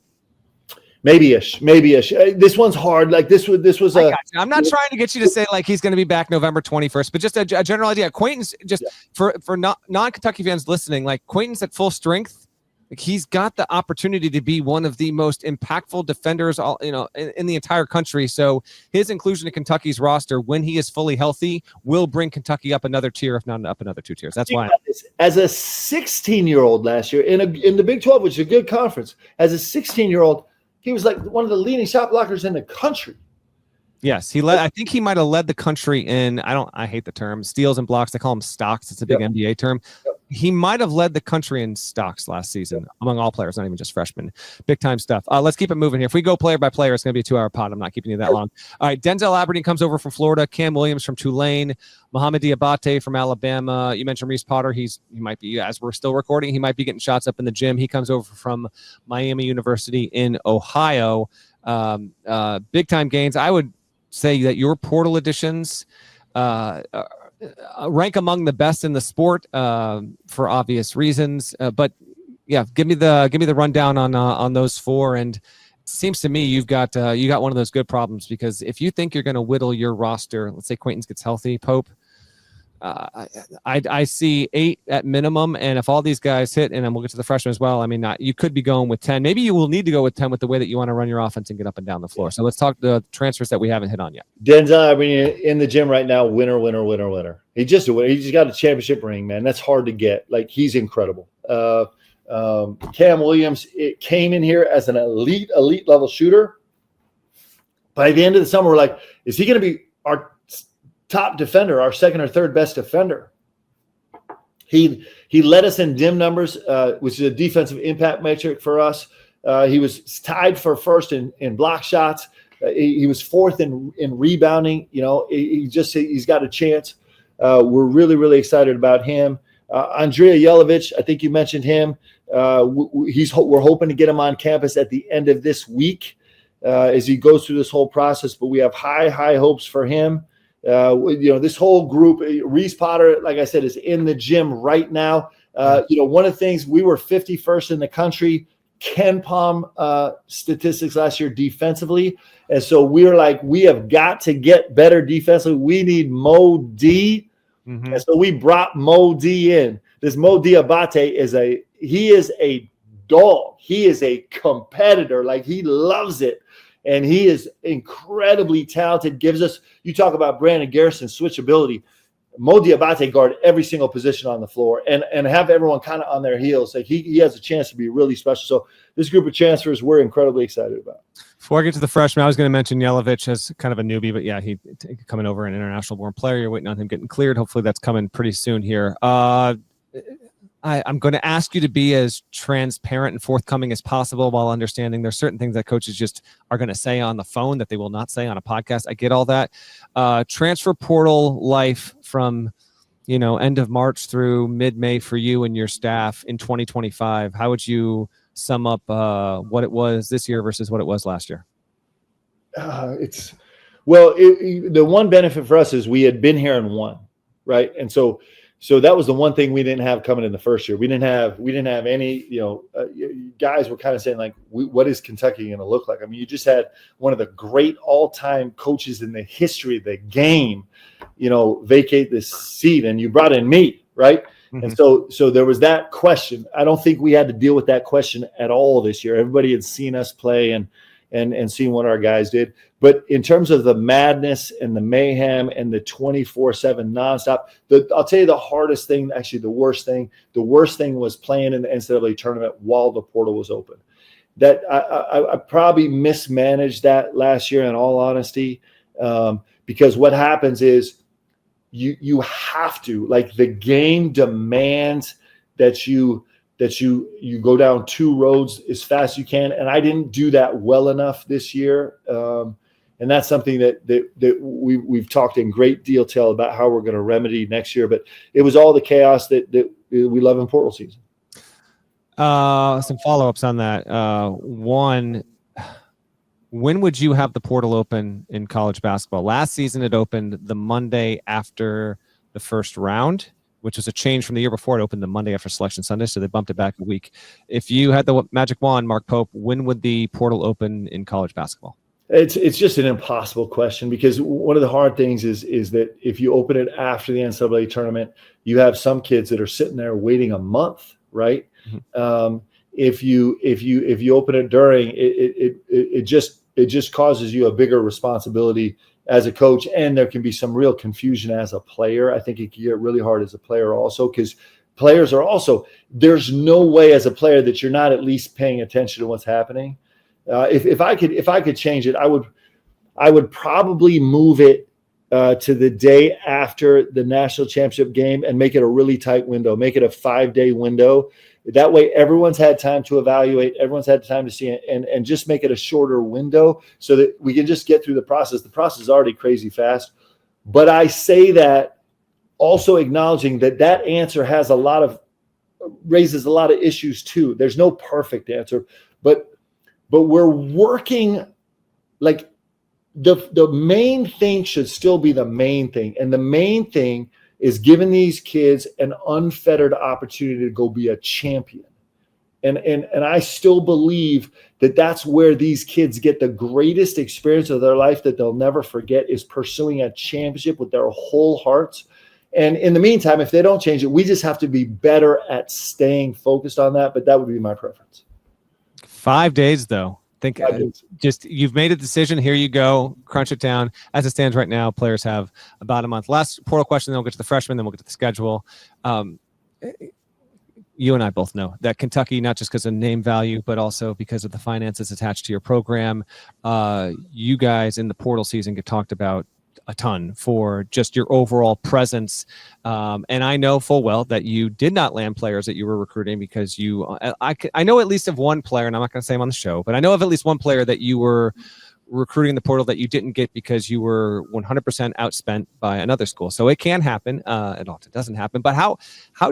[SPEAKER 2] Maybe-ish. This one's hard. Like this was
[SPEAKER 1] I'm not trying to get you to say like he's going to be back November 21st, but just a general idea. Quainton's just for non-Kentucky fans listening, like Quainton's at full strength. Like, he's got the opportunity to be one of the most impactful defenders, in the entire country. So his inclusion in Kentucky's roster, when he is fully healthy, will bring Kentucky up another tier, if not up another 2 tiers. That's why.
[SPEAKER 2] As a 16-year-old last year in the Big 12, which is a good conference, as a 16-year-old, he was like one of the leading shot blockers in the country.
[SPEAKER 1] Yes, he led. I think he might have led the country in. I hate the term steals and blocks. They call them stocks. It's a big NBA term. He might have led the country in stocks last season among all players, not even just freshmen. Big time stuff. Let's keep it moving here. If we go player by player, it's going to be a 2-hour pod. I'm not keeping you that long. All right, Denzel Aberdeen comes over from Florida. Cam Williams from Tulane. Mohamed Diabate from Alabama. You mentioned Reese Potter. He might be, as we're still recording, he might be getting shots up in the gym. He comes over from Miami University in Ohio. Big time gains. I would say that your portal additions rank among the best in the sport for obvious reasons. But yeah, give me the rundown on those 4. And it seems to me you got one of those good problems, because if you think you're going to whittle your roster, let's say Quainton gets healthy, Pope, I see 8 at minimum, and if all these guys hit, and then we'll get to the freshmen as well. I mean, you could be going with 10. Maybe you will need to go with 10 with the way that you want to run your offense and get up and down the floor. So let's talk the transfers that we haven't hit on yet.
[SPEAKER 2] Denzel, in the gym right now, winner. He just a winner. He just got a championship ring, man. That's hard to get. Like, he's incredible. Cam Williams, it came in here as an elite level shooter. By the end of the summer, we're like, is he going to be our top defender, our second or third best defender? He led us in dim numbers, which is a defensive impact metric for us. He was tied for first in block shots. He was 4th in rebounding. He's got a chance. We're really, really excited about him. Andrea Jelovic, I think you mentioned him. We're hoping to get him on campus at the end of this week as he goes through this whole process. But we have high hopes for him. This whole group, Reese Potter, like I said, is in the gym right now. One of the things, we were 51st in the country, Ken Palm statistics last year defensively. And so we're like, we have got to get better defensively. We need Mo D. Mm-hmm. And so we brought Mo D in. This Mo Diabate is a dog. He is a competitor. Like, he loves it. And he is incredibly talented. Gives us, you talk about Brandon Garrison switchability. Mo Diabate guard every single position on the floor and have everyone kind of on their heels. Like he has a chance to be really special. So this group of transfers we're incredibly excited about.
[SPEAKER 1] Before I get to the freshman, I was going to mention Yelovich as kind of a newbie, but yeah, he coming over an international born player. You're waiting on him getting cleared. Hopefully that's coming pretty soon here. I'm going to ask you to be as transparent and forthcoming as possible while understanding there's certain things that coaches just are going to say on the phone that they will not say on a podcast. I get all that. Transfer portal life from, end of March through mid-May for you and your staff in 2025. How would you sum up what it was this year versus what it was last year?
[SPEAKER 2] The one benefit for us is we had been here and won, right? And so that was the one thing we didn't have coming in the first year. We didn't have any, guys were kind of saying like, what is Kentucky going to look like? I mean, you just had one of the great all-time coaches in the history of the game, vacate this seat, and you brought in me, right? Mm-hmm. And so there was that question. I don't think we had to deal with that question at all this year. Everybody had seen us play and seen what our guys did. But in terms of the madness and the mayhem and the 24/7 nonstop, I'll tell you the hardest thing, actually the worst thing was playing in the NCAA tournament while the portal was open. That I probably mismanaged that last year, in all honesty, because what happens is you have to, like, the game demands that you go down two roads as fast as you can. And I didn't do that well enough this year. And that's something that we've talked in great detail about how we're going to remedy next year. But it was all the chaos that we love in portal season.
[SPEAKER 1] Some follow-ups on that. One, when would you have the portal open in college basketball? Last season it opened the Monday after the first round, which was a change from the year before. It opened the Monday after Selection Sunday, so they bumped it back a week. If you had the magic wand, Mark Pope, when would the portal open in college basketball?
[SPEAKER 2] It's just an impossible question, because one of the hard things is that if you open it after the NCAA tournament, you have some kids that are sitting there waiting a month, right? Mm-hmm. If you open it during, it just causes you a bigger responsibility as a coach, and there can be some real confusion as a player. I think it can get really hard as a player also, because players are also, there's no way as a player that you're not at least paying attention to what's happening. If I could change it, I would probably move it to the day after the national championship game and make it a really tight window, make it a 5-day window. That way everyone's had time to evaluate, everyone's had time to see it, and just make it a shorter window so that we can just get through the process. The process is already crazy fast. But I say that also acknowledging that answer raises a lot of issues too. There's no perfect answer, but we're working, like, the main thing should still be the main thing. And the main thing is giving these kids an unfettered opportunity to go be a champion. And I still believe that that's where these kids get the greatest experience of their life that they'll never forget, is pursuing a championship with their whole hearts. And in the meantime, if they don't change it, we just have to be better at staying focused on that. But that would be my preference.
[SPEAKER 1] 5 days, though. Think just you've made a decision. Here you go. Crunch it down. As it stands right now, players have about a month. Last portal question, then we'll get to the freshmen, then we'll get to the schedule. You and I both know that Kentucky, not just because of name value, but also because of the finances attached to your program, you guys in the portal season get talked about a ton for just your overall presence. And I know full well that you did not land players that you were recruiting because I know at least of one player, and I'm not going to say him on the show, but I know of at least one player that you were recruiting in the portal that you didn't get because you were 100% outspent by another school. So it can happen. It often doesn't happen. But how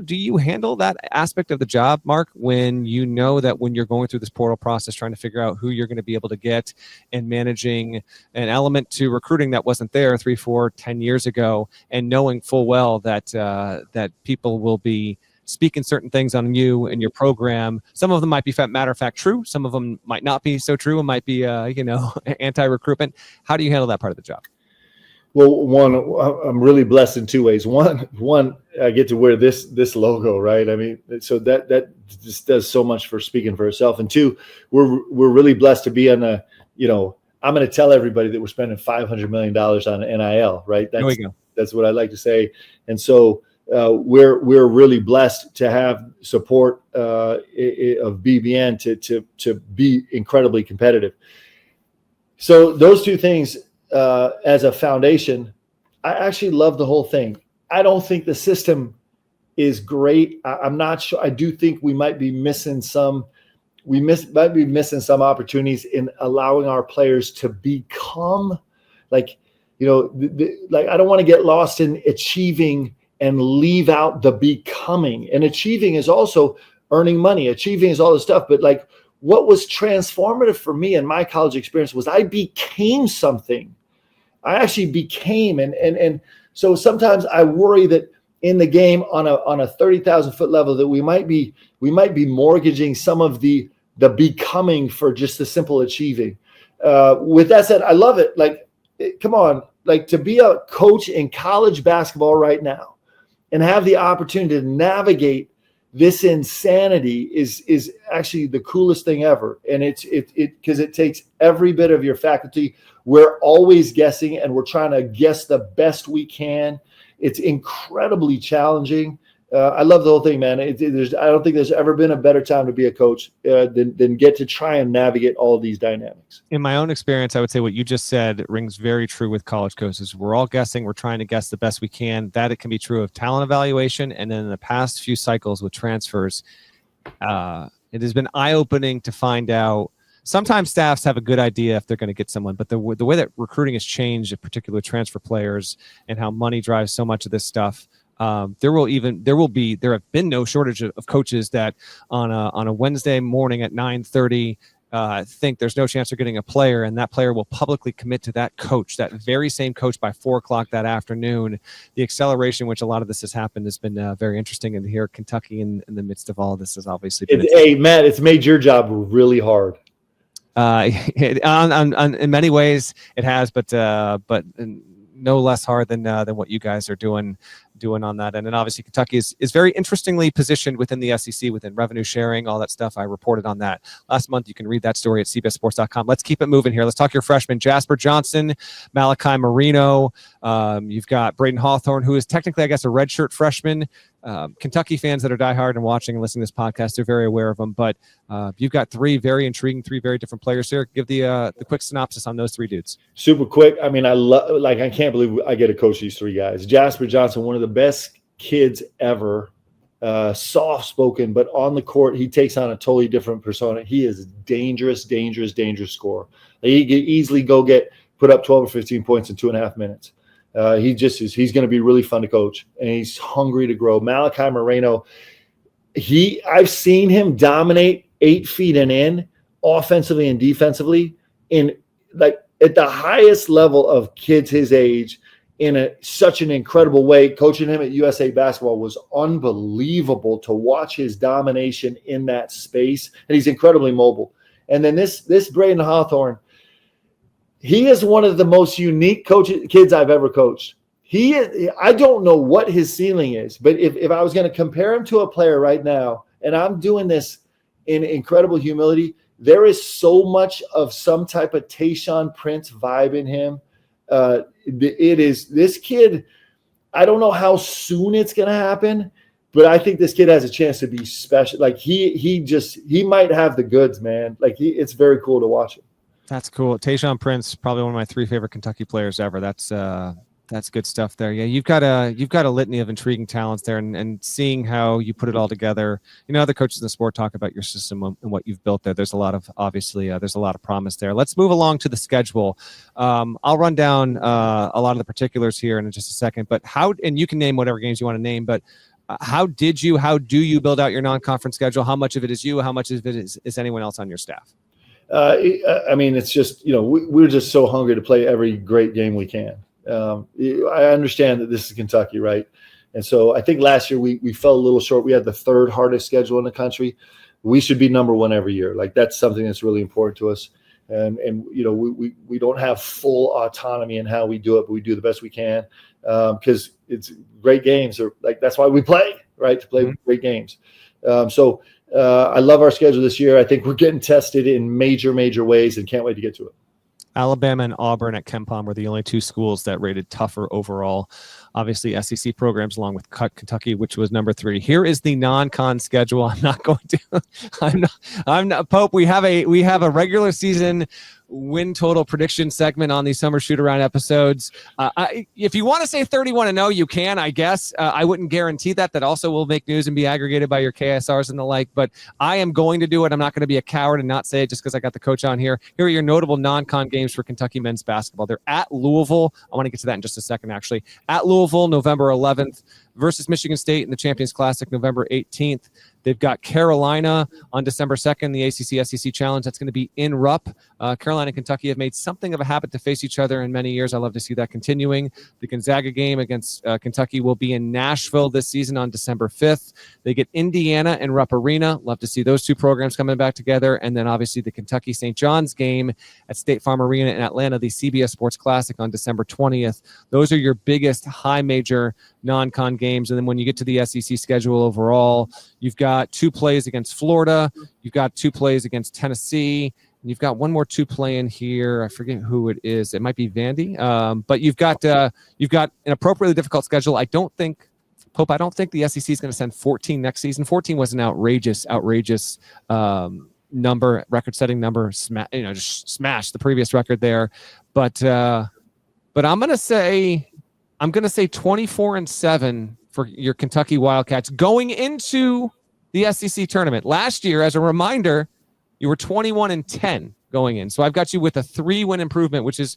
[SPEAKER 1] do you handle that aspect of the job, Mark, when you know that when you're going through this portal process, trying to figure out who you're going to be able to get and managing an element to recruiting that wasn't there 3, 4, 10 years ago, and knowing full well that that people will be speaking certain things on you and your program. Some of them might be matter of fact true. Some of them might not be so true and might be, anti-recruitment. How do you handle that part of the job?
[SPEAKER 2] Well, one, I'm really blessed in two ways. One, I get to wear this logo, right? I mean, so that just does so much for speaking for itself. And two, we're really blessed to be on I'm going to tell everybody that we're spending $500 million on NIL, right?
[SPEAKER 1] There we go.
[SPEAKER 2] That's what I like to say. And so we're really blessed to have support of BBN to be incredibly competitive. So those two things as a foundation, I actually love the whole thing. I don't think the system is great. I'm not sure. I do think we might be missing some. Might be missing some opportunities in allowing our players to become like, like I don't want to get lost in achieving and leave out the becoming. And achieving is also earning money. Achieving is all this stuff. But like what was transformative for me in my college experience was I became something. I actually became. And so sometimes I worry that in the game on a 30,000 foot level that we might be mortgaging some of the becoming for just the simple achieving. With that said, I love it. Like, come on, like to be a coach in college basketball right now and have the opportunity to navigate this insanity is actually the coolest thing ever. And it's because it takes every bit of your faculty. We're always guessing and we're trying to guess the best we can. It's incredibly challenging. I love the whole thing, man. I don't think there's ever been a better time to be a coach than get to try and navigate all these dynamics.
[SPEAKER 1] In my own experience, I would say what you just said rings very true with college coaches. We're all guessing. We're trying to guess the best we can. That it can be true of talent evaluation. And then in the past few cycles with transfers, it has been eye-opening to find out. Sometimes staffs have a good idea if they're going to get someone, but the way that recruiting has changed, particularly transfer players and how money drives so much of this stuff, there have been no shortage of coaches that on a Wednesday morning at 9:30 think there's no chance they're getting a player, and that player will publicly commit to that coach, that very same coach, by 4:00 that afternoon. The acceleration which a lot of this has happened has been very interesting, and here Kentucky in the midst of all of this has obviously been.
[SPEAKER 2] Hey Matt, it's made your job really hard.
[SPEAKER 1] In many ways it has, but no less hard than what you guys are doing on that end. And obviously Kentucky is very interestingly positioned within the SEC, within revenue sharing, all that stuff. I reported on that last month. You can read that story at cbssports.com. Let's keep it moving here. Let's talk your freshmen, Jasper Johnson, Malachi Marino. You've got Braden Hawthorne, who is technically, I guess, a redshirt freshman. Kentucky fans that are diehard and watching and listening to this podcast, they're very aware of them. But you've got three very different players here. Give the quick synopsis on those three dudes.
[SPEAKER 2] Super quick. I mean, I can't believe I get to coach these three guys. Jasper Johnson, one of the best kids ever, soft-spoken, but on the court, he takes on a totally different persona. He is dangerous scorer. He could easily put up 12 or 15 points in 2.5 minutes. He's going to be really fun to coach, and he's hungry to grow. Malachi Moreno, I've seen him dominate 8 feet and in, offensively and defensively, in like at the highest level of kids his age, in such an incredible way. Coaching him at USA Basketball was unbelievable to watch his domination in that space, and he's incredibly mobile. And then this Braden Hawthorne, he is one of the most unique kids I've ever coached. I don't know what his ceiling is, but if I was going to compare him to a player right now, and I'm doing this in incredible humility, there is so much of some type of Tayshaun Prince vibe in him. It is this kid. I don't know how soon it's going to happen, but I think this kid has a chance to be special. Like he might have the goods, man. Like it's very cool to watch him.
[SPEAKER 1] That's cool. Tayshaun Prince, probably one of my 3 favorite Kentucky players ever. That's good stuff there. Yeah, you've got a litany of intriguing talents there, and seeing how you put it all together. Other coaches in the sport talk about your system and what you've built there. There's a lot of there's a lot of promise there. Let's move along to the schedule. I'll run down a lot of the particulars here in just a second. But and you can name whatever games you want to name. But how do you build out your non-conference schedule? How much of it is you? How much of it is anyone else on your staff?
[SPEAKER 2] I mean, it's just, we're just so hungry to play every great game we can. I understand that this is Kentucky, right? And so I think last year we fell a little short. We had the 3rd hardest schedule in the country. We should be number 1 every year. Like that's something that's really important to us. And we don't have full autonomy in how we do it, but we do the best we can because it's great games. That's why we play, right? To play great games. I love our schedule this year. I think we're getting tested in major ways and can't wait to get to it.
[SPEAKER 1] Alabama and Auburn at KenPom were the only two schools that rated tougher overall. Obviously, SEC programs along with Kentucky, which was number 3. Here is the non-con schedule. I'm not going to. I'm not Pope. We have a regular season win total prediction segment on these summer shoot-around episodes. If you want to say 31-0, you can, I guess. I wouldn't guarantee that. That also will make news and be aggregated by your KSRs and the like. But I am going to do it. I'm not going to be a coward and not say it just because I got the coach on here. Here are your notable non-con games for Kentucky men's basketball. They're at Louisville. I want to get to that in just a second, actually. At Louisville, November 11th, versus Michigan State in the Champions Classic, November 18th. They've got Carolina on December 2nd, the ACC-SEC Challenge. That's going to be in Rupp. Carolina and Kentucky have made something of a habit to face each other in many years. I love to see that continuing. The Gonzaga game against Kentucky will be in Nashville this season on December 5th. They get Indiana and Rupp Arena. Love to see those two programs coming back together. And then obviously the Kentucky-St. John's game at State Farm Arena in Atlanta, the CBS Sports Classic on December 20th. Those are your biggest high major non-con games. And then when you get to the SEC schedule overall, you've got 2 plays against Florida. You've got 2 plays against Tennessee. And you've got one more 2 play in here. I forget who it is. It might be Vandy. But you've got an appropriately difficult schedule. I don't think the SEC is going to send 14 next season. 14 was an outrageous number, record-setting number. Just smashed the previous record there. But I'm going to say 24-7 for your Kentucky Wildcats going into the SEC tournament. Last year, as a reminder, you were 21-10 going in. So I've got you with a 3-win improvement, which is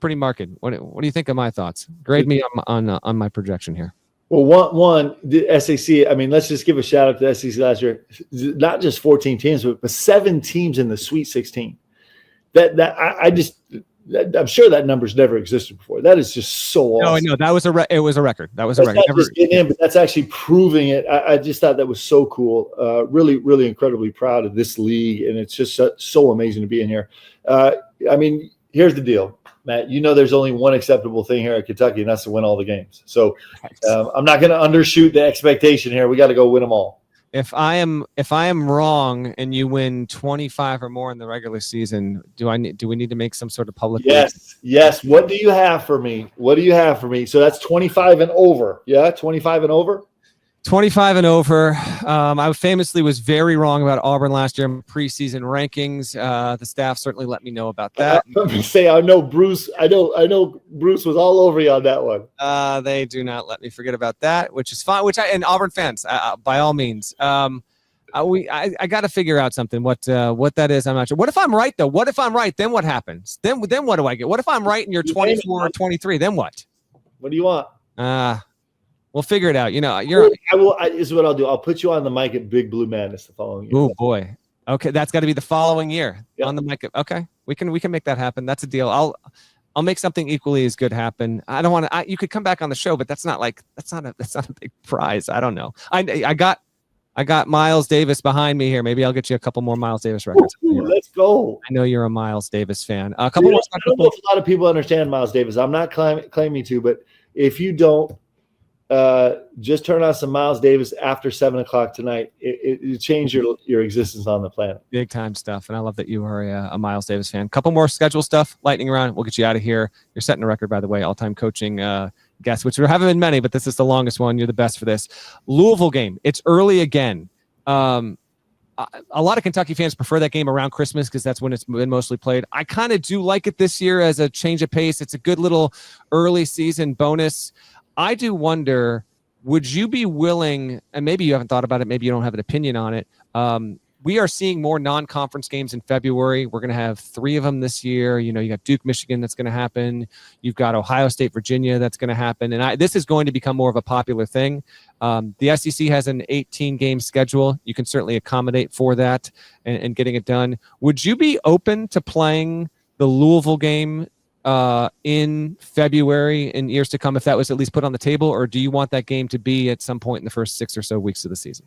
[SPEAKER 1] pretty marked. What do you think of my thoughts? Grade me on my projection here.
[SPEAKER 2] Well, the SEC, I mean, let's just give a shout out to the SEC last year. Not just 14 teams, but 7 teams in the Sweet 16. I'm sure that number's never existed before. That is just so awesome.
[SPEAKER 1] No, I know that was it was a record. That was
[SPEAKER 2] that's
[SPEAKER 1] a record.
[SPEAKER 2] Not just getting in, but that's actually proving it. I just thought that was so cool. Really, really incredibly proud of this league, and it's just so amazing to be in here. I mean, here's the deal, Matt. You know, there's only one acceptable thing here at Kentucky, and that's to win all the games. So I'm not going to undershoot the expectation here. We got to go win them all.
[SPEAKER 1] If I am wrong and you win 25 or more in the regular season, do we need to make some sort of public?
[SPEAKER 2] Yes. What do you have for me? So that's 25 and over. Yeah, 25 and over.
[SPEAKER 1] 25 and over. I famously was very wrong about Auburn last year in preseason rankings. The staff certainly let me know about that.
[SPEAKER 2] Let me say, I know Bruce was all over you on that one.
[SPEAKER 1] They do not let me forget about that, which is fine. And Auburn fans, by all means, I got to figure out something. What that is, I'm not sure. What if I'm right though? What if I'm right? Then what happens? Then what do I get? What if I'm right and you're 24 or 23? Then what?
[SPEAKER 2] What do you want?
[SPEAKER 1] We'll figure it out. You know,
[SPEAKER 2] This is what I'll do. I'll put you on the mic at Big Blue Madness the following year.
[SPEAKER 1] Oh boy. Okay, that's got to be the following year on the mic. Okay, we can make that happen. That's a deal. I'll make something equally as good happen. I don't want to. You could come back on the show, but that's not a big prize. I don't know. I got Miles Davis behind me here. Maybe I'll get you a couple more Miles Davis records.
[SPEAKER 2] Ooh, let's go.
[SPEAKER 1] I know you're a Miles Davis fan. A couple more.
[SPEAKER 2] I don't know if a lot of people understand Miles Davis. I'm not claiming to, but if you don't, just turn on some Miles Davis after 7:00 tonight. It changed your existence on the planet.
[SPEAKER 1] Big time stuff, and I love that you are a Miles Davis fan. Couple more schedule stuff, lightning round. We'll get you out of here. You're setting a record, by the way, all-time coaching guests, which there haven't been many, but this is the longest one. You're the best for this. Louisville game. It's early again. A lot of Kentucky fans prefer that game around Christmas because that's when it's been mostly played. I kind of do like it this year as a change of pace. It's a good little early season bonus. I do wonder, would you be willing, and maybe you haven't thought about it, maybe you don't have an opinion on it. We are seeing more non-conference games in February. We're going to have 3 of them this year. You know, you got Duke, Michigan, that's going to happen. You've got Ohio State, Virginia, that's going to happen. And this is going to become more of a popular thing. The SEC has an 18-game schedule. You can certainly accommodate for that and getting it done. Would you be open to playing the Louisville game in February in years to come, if that was at least put on the table, or do you want that game to be at some point in the first 6 or so weeks of the season?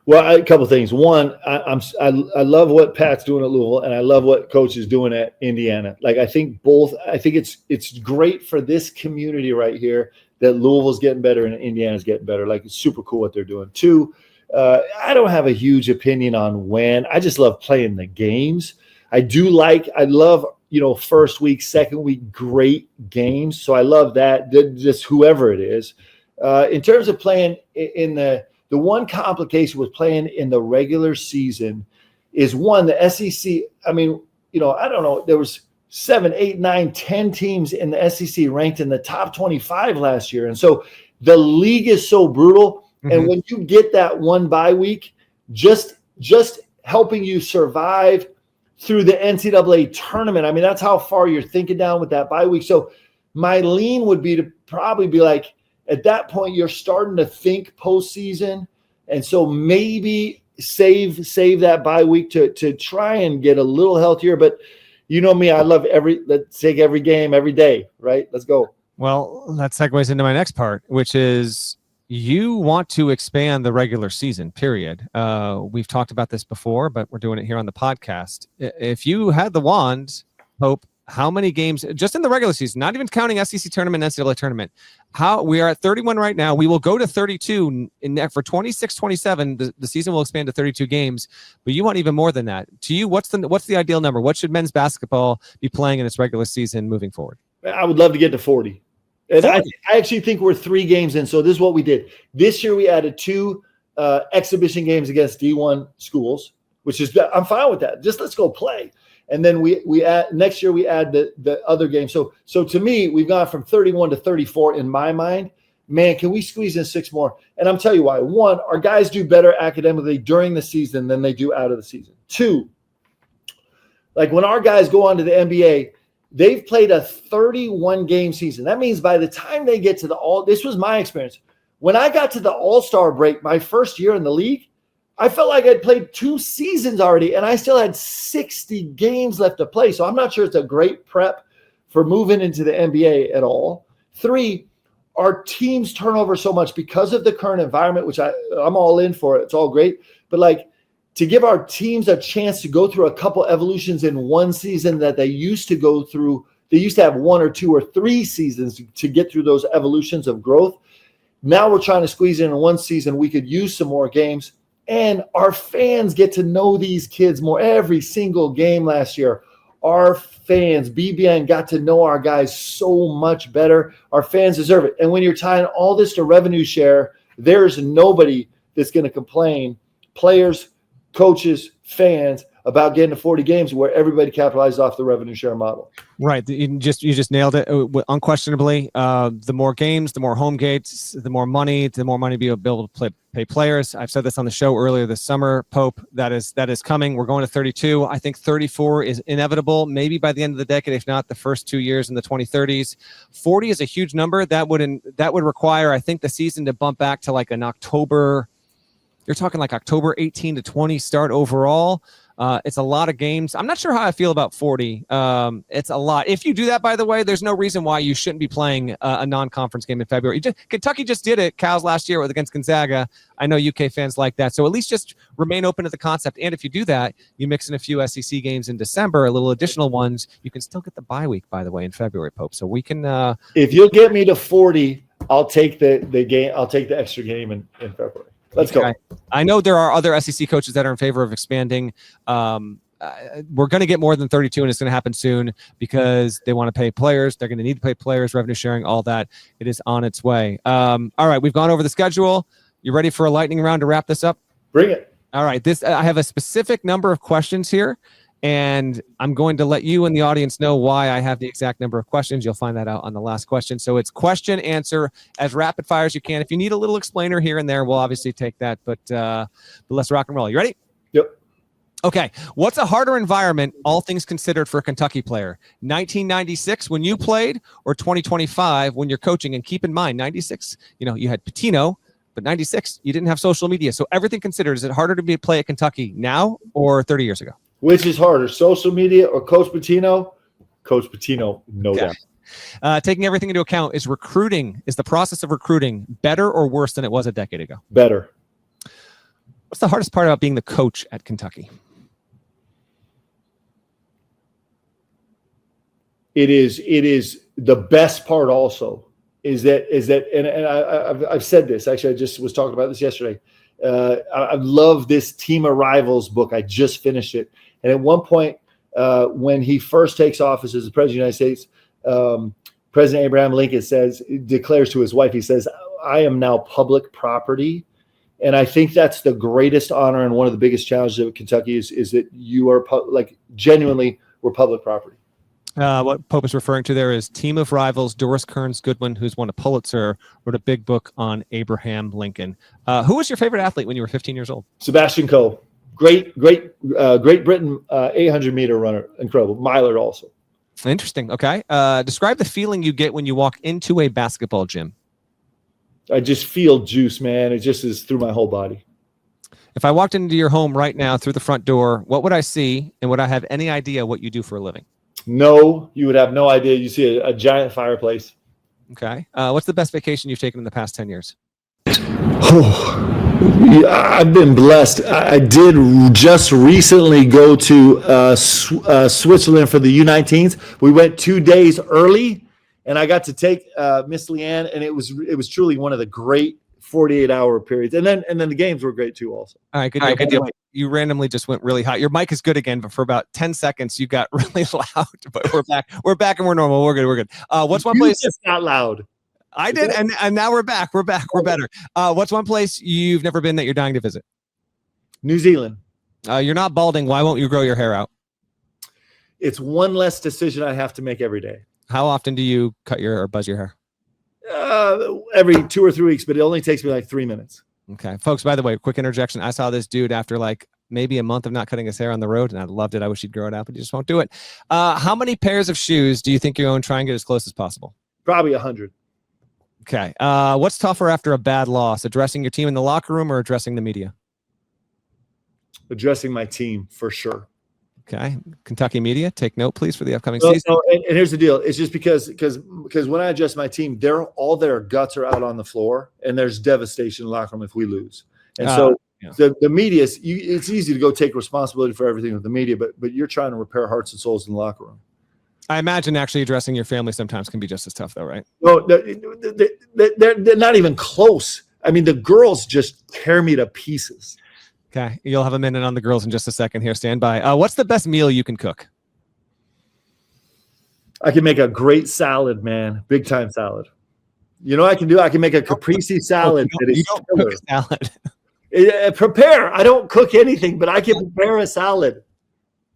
[SPEAKER 2] Well, a couple of things. One, I love what Pat's doing at Louisville, and I love what Coach is doing at Indiana. Like, I think it's great for this community right here that Louisville's getting better and Indiana's getting better. Like, it's super cool what they're doing. 2, I don't have a huge opinion on when. I just love playing the games. I love, first week, second week, great games. So I love that, just whoever it is. In terms of playing in the one complication with playing in the regular season is, one, the SEC. I mean, I don't know. There was 7, 8, 9, 10 teams in the SEC ranked in the top 25 last year. And so the league is so brutal. Mm-hmm. And when you get that one bye week, just helping you survive through the NCAA tournament. I mean, that's how far you're thinking down with that bye week. So my lean would be to probably be like, at that point, you're starting to think postseason. And so maybe save that bye week to try and get a little healthier. But you know me, I love let's take every game every day, right? Let's go.
[SPEAKER 1] Well, that segues into my next part, which is you want to expand the regular season, period. We've talked about this before, but we're doing it here on the podcast. If you had the wand, Hope, how many games just in the regular season, not even counting SEC tournament, NCAA tournament, we are at 31 right now. We will go to 32 for 26-27. The season will expand to 32 games, but you want even more than that. To you, what's the ideal number? What should men's basketball be playing in its regular season moving forward?
[SPEAKER 2] I would love to get to 40. And 40. I actually think we're 3 games in. So this is what we did. This year we added 2 exhibition games against D1 schools, which is, I'm fine with that. Just let's go play. And then we add, next year we add the other game. So to me, we've gone from 31 to 34 in my mind. Man, can we squeeze in 6 more? And I'm telling you why. 1, our guys do better academically during the season than they do out of the season. 2, like when our guys go on to the NBA, they've played a 31-game season. That means by the time they get to this was my experience. When I got to the All-Star break, my first year in the league, I felt like I'd played 2 seasons already, and I still had 60 games left to play. So I'm not sure it's a great prep for moving into the NBA at all. 3, our teams turn over so much because of the current environment, which I'm all in for. It's all great. But like to give our teams a chance to go through a couple evolutions in one season that they used to go through, they used to have 1 or 2 or 3 seasons to get through those evolutions of growth. Now we're trying to squeeze in one season. We could use some more games. And our fans get to know these kids more. Every single game last year, our fans, BBN, got to know our guys so much better. Our fans deserve it. And when you're tying all this to revenue share, there's nobody that's going to complain. Players, coaches, fans, about getting to 40 games where everybody capitalizes off the revenue share model.
[SPEAKER 1] Right. You just nailed it. Unquestionably, the more games, the more home gates, the more money be able to pay players. I've said this on the show earlier this summer, Pope, that is coming. We're going to 32. I think 34 is inevitable, maybe by the end of the decade, if not the first 2 years in the 2030s. 40 is a huge number. That would require, I think, the season to bump back to like an October. You're talking like October 18 to 20 start overall. It's a lot of games. I'm not sure how I feel about 40. It's a lot. If you do that, by the way, there's no reason why you shouldn't be playing a non-conference game in February. Kentucky just did it. Cal's last year against Gonzaga. I know UK fans like that. So at least just remain open to the concept. And if you do that, you mix in a few SEC games in December, a little additional ones. You can still get the bye week, by the way, in February, Pope. So we can.
[SPEAKER 2] If you'll get me to 40, I'll take the game. I'll take the extra game in February. Let's go.
[SPEAKER 1] I know there are other SEC coaches that are in favor of expanding. We're going to get more than 32, and it's going to happen soon because they want to pay players. They're going to need to pay players, revenue sharing, all that. It is on its way. All right, we've gone over the schedule. You ready for a lightning round to wrap this up?
[SPEAKER 2] Bring it.
[SPEAKER 1] All right. I have a specific number of questions here, and I'm going to let you and the audience know why I have the exact number of questions. You'll find that out on the last question. So it's question, answer, as rapid fire as you can. If you need a little explainer here and there, we'll obviously take that. But let's rock and roll. You ready?
[SPEAKER 2] Yep.
[SPEAKER 1] Okay. What's a harder environment, all things considered, for a Kentucky player? 1996 when you played, or 2025 when you're coaching? And keep in mind, 96, you had Pitino, but 96, you didn't have social media. So everything considered, is it harder to play at Kentucky now or 30 years ago?
[SPEAKER 2] Which is harder, social media or Coach Pitino? Coach Pitino, no doubt.
[SPEAKER 1] Taking everything into account, is the process of recruiting better or worse than it was a decade ago?
[SPEAKER 2] Better.
[SPEAKER 1] What's the hardest part about being the coach at Kentucky?
[SPEAKER 2] It is the best part also is that and I've said this, actually I just was talking about this yesterday. I love this Team of Rivals book. I just finished it. And at one point, when he first takes office as the president of the United States, President Abraham Lincoln declares to his wife, he says, "I am now public property." And I think that's the greatest honor and one of the biggest challenges of Kentucky is that you are genuinely we're public property.
[SPEAKER 1] What Pope is referring to there is Team of Rivals. Doris Kearns Goodwin, who's won a Pulitzer, wrote a big book on Abraham Lincoln. Who was your favorite athlete when you were 15 years old?
[SPEAKER 2] Sebastian Coe, Great Britain 800-meter runner, incredible. Miler also.
[SPEAKER 1] Interesting. Okay. Describe the feeling you get when you walk into a basketball gym.
[SPEAKER 2] I just feel juice, man. It just is through my whole body.
[SPEAKER 1] If I walked into your home right now through the front door, what would I see, and would I have any idea what you do for a living?
[SPEAKER 2] No, you would have no idea. You see a giant fireplace.
[SPEAKER 1] Okay. What's the best vacation you've taken in the past 10 years?
[SPEAKER 2] Oh, I've been blessed. I did just recently go to Switzerland for the U19s. We went 2 days early, and I got to take Miss Leanne, and it was truly one of the great 48-hour periods. And then the games were great too also.
[SPEAKER 1] All right, good deal. You randomly just went really hot. Your mic is good again, but for about 10 seconds you got really loud. But we're back. We're back and we're normal. We're good. What's one place?
[SPEAKER 2] It's not loud.
[SPEAKER 1] I did, and now we're back. We're better. What's one place you've never been that you're dying to visit?
[SPEAKER 2] New Zealand.
[SPEAKER 1] You're not balding. Why won't you grow your hair out?
[SPEAKER 2] It's one less decision I have to make every day.
[SPEAKER 1] How often do you cut or buzz your hair?
[SPEAKER 2] Every 2 or 3 weeks, but it only takes me like 3 minutes.
[SPEAKER 1] Okay, folks, by the way, quick interjection. I saw this dude after like maybe a month of not cutting his hair on the road, and I loved it. I wish he'd grow it out, but he just won't do it. How many pairs of shoes do you think you own? Try and get as close as possible.
[SPEAKER 2] Probably 100.
[SPEAKER 1] Okay. What's tougher after a bad loss, addressing your team in the locker room or addressing the media?
[SPEAKER 2] Addressing my team, for sure.
[SPEAKER 1] Okay. Kentucky media, take note, please, for the upcoming season.
[SPEAKER 2] No, and here's the deal. It's just because when I address my team, all their guts are out on the floor, and there's devastation in the locker room if we lose. And so the media, it's easy to go take responsibility for everything with the media, but you're trying to repair hearts and souls in the locker room.
[SPEAKER 1] I imagine actually addressing your family sometimes can be just as tough, though, right?
[SPEAKER 2] No, they're not even close. I mean, the girls just tear me to pieces.
[SPEAKER 1] Okay, you'll have a minute on the girls in just a second here. Stand by. What's the best meal you can cook?
[SPEAKER 2] I can make a great salad, man. Big time salad. You know what I can do? I can make a caprese salad.
[SPEAKER 1] You don't cook a salad.
[SPEAKER 2] Prepare. I don't cook anything, but I can prepare a salad.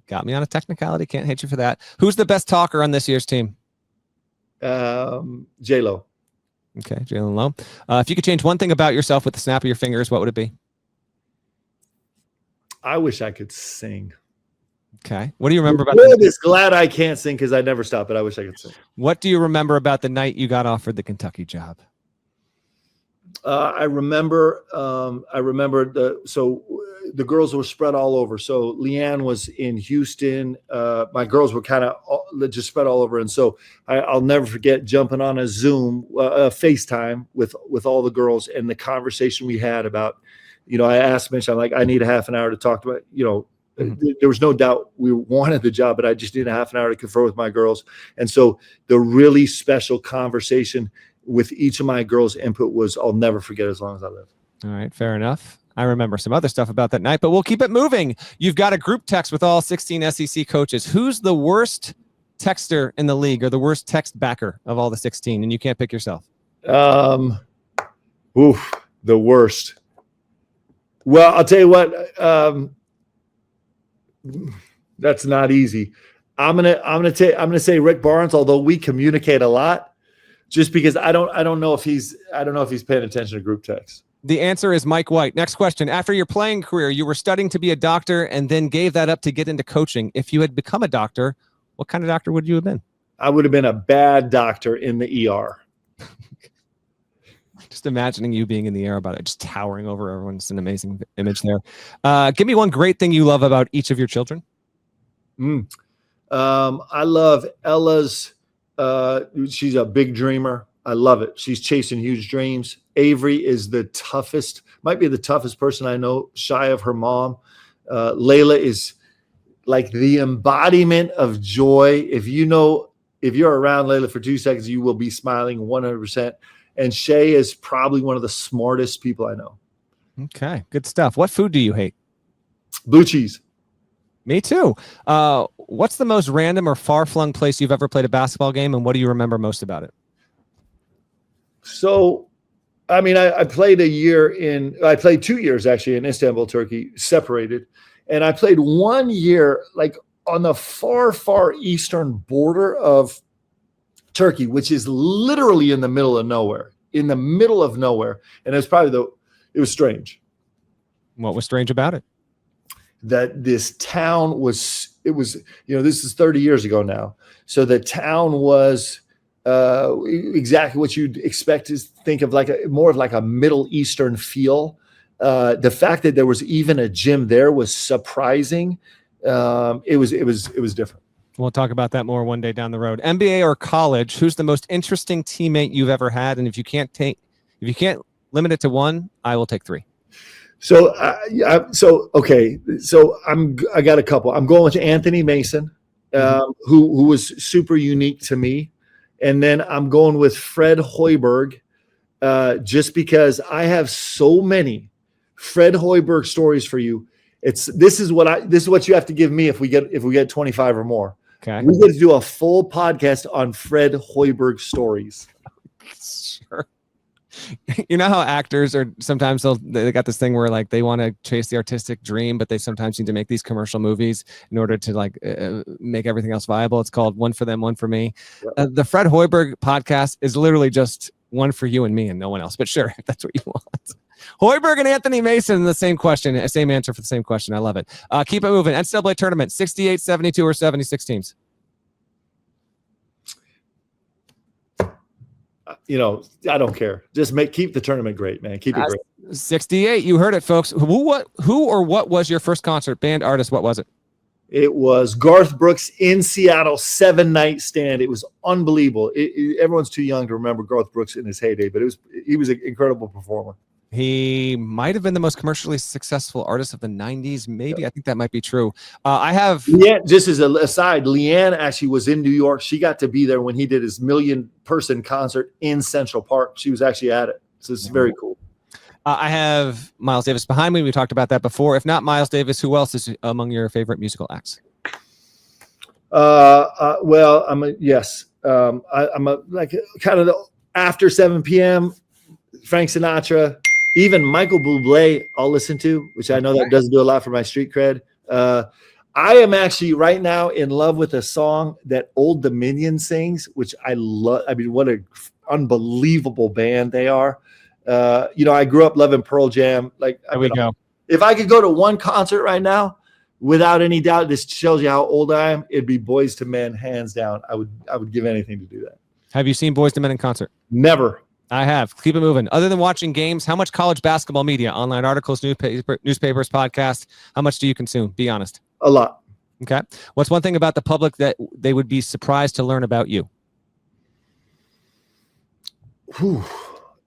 [SPEAKER 1] Got me on a technicality. Can't hate you for that. Who's the best talker on this year's team?
[SPEAKER 2] J-Lo.
[SPEAKER 1] Okay, Jalen Lowe. If you could change one thing about yourself with the snap of your fingers, what would it be?
[SPEAKER 2] I wish I could sing.
[SPEAKER 1] Okay. What do you remember about
[SPEAKER 2] the night? Glad I can't sing because I never stop, but I wish I could sing.
[SPEAKER 1] What do you remember about the night you got offered the Kentucky job?
[SPEAKER 2] I remember the girls were spread all over. So Leanne was in Houston. My girls were kind of just spread all over. And so I'll never forget jumping on a Zoom, FaceTime with all the girls, and the conversation we had about, I asked Mitch, I'm like, I need a half an hour to talk to there was no doubt we wanted the job, but I just need a half an hour to confer with my girls. And so the really special conversation with each of my girls' input I'll never forget as long as I live.
[SPEAKER 1] All right, fair enough. I remember some other stuff about that night, but we'll keep it moving. You've got a group text with all 16 SEC coaches. Who's the worst texter in the league, or the worst text backer of all the 16? And you can't pick yourself.
[SPEAKER 2] The worst. Well, I'll tell you what. That's not easy. I'm gonna say Rick Barnes, although we communicate a lot, just because I don't know if he's paying attention to group text.
[SPEAKER 1] The answer is Mike White. Next question. After your playing career, you were studying to be a doctor and then gave that up to get into coaching. If you had become a doctor, what kind of doctor would you have been? I
[SPEAKER 2] would have been a bad doctor in the ER.
[SPEAKER 1] Just imagining you being in the air about it, just towering over everyone. It's an amazing image there. Give me one great thing you love about each of your children.
[SPEAKER 2] I love Ella's. She's a big dreamer. I love it. She's chasing huge dreams. Avery is might be the toughest person I know, shy of her mom. Layla is like the embodiment of joy. If you're around Layla for 2 seconds, you will be smiling 100%. And Shay is probably one of the smartest people I know.
[SPEAKER 1] Okay, good stuff. What food do you hate?
[SPEAKER 2] Blue cheese.
[SPEAKER 1] Me too. What's the most random or far-flung place you've ever played a basketball game, and what do you remember most about it?
[SPEAKER 2] So, I mean, I played 2 years actually in Istanbul, Turkey, separated. And I played 1 year like on the far, far eastern border of Turkey, which is literally in the middle of nowhere. And it was strange.
[SPEAKER 1] What was strange about it?
[SPEAKER 2] That this town this is 30 years ago now. So the town was exactly what you'd expect to think of, like more of like a Middle Eastern feel. The fact that there was even a gym there was surprising. It was different.
[SPEAKER 1] We'll talk about that more one day down the road. NBA or college, who's the most interesting teammate you've ever had? And if you can't limit it to one, I will take three.
[SPEAKER 2] So, I got a couple. I'm going with Anthony Mason, who was super unique to me. And then I'm going with Fred Hoiberg, just because I have so many Fred Hoiberg stories for you. This is what you have to give me if we get 25 or more.
[SPEAKER 1] Okay.
[SPEAKER 2] We get to do a full podcast on Fred Hoiberg stories.
[SPEAKER 1] Sure. You know how actors are sometimes they got this thing where like they want to chase the artistic dream, but they sometimes need to make these commercial movies in order to like make everything else viable. It's called One for Them, One for Me. The Fred Hoiberg podcast is literally just one for you and me and no one else. But sure, if that's what you want. Hoiberg and Anthony Mason, the same question, same answer for the same question. I love it. Keep it moving. NCAA tournament, 68, 72, or 76 teams?
[SPEAKER 2] I don't care. Just keep the tournament great, man. Keep it great.
[SPEAKER 1] 68. You heard it, folks. Who or what was your first concert? Band, artist? What was it?
[SPEAKER 2] It was Garth Brooks in Seattle, 7-night stand. It was unbelievable. Everyone's too young to remember Garth Brooks in his heyday, but he was an incredible performer.
[SPEAKER 1] He might have been the most commercially successful artist of the 90s. Maybe. I think that might be true. I have...
[SPEAKER 2] Leanne, just as an aside, Leanne actually was in New York. She got to be there when he did his 1 million-person concert in Central Park. She was actually at it. So it's very cool.
[SPEAKER 1] I have Miles Davis behind me. We talked about that before. If not Miles Davis, who else is among your favorite musical acts?
[SPEAKER 2] Well, I'm kind of the after 7 p.m., Frank Sinatra, even Michael Bublé I'll listen to, which I know that doesn't do a lot for my street cred. I am actually right now in love with a song that Old Dominion sings, which I love. I mean, what an unbelievable band they are. I grew up loving Pearl Jam. Like,
[SPEAKER 1] there we go.
[SPEAKER 2] If I could go to one concert right now, without any doubt, this shows you how old I am. It'd be Boyz II Men, hands down. I would give anything to do that.
[SPEAKER 1] Have you seen Boyz II Men in concert?
[SPEAKER 2] Never.
[SPEAKER 1] I have. Keep it moving. Other than watching games, how much college basketball media, online articles, newspapers, podcasts, how much do you consume? Be honest.
[SPEAKER 2] A lot.
[SPEAKER 1] Okay. What's one thing about the public that they would be surprised to learn about you?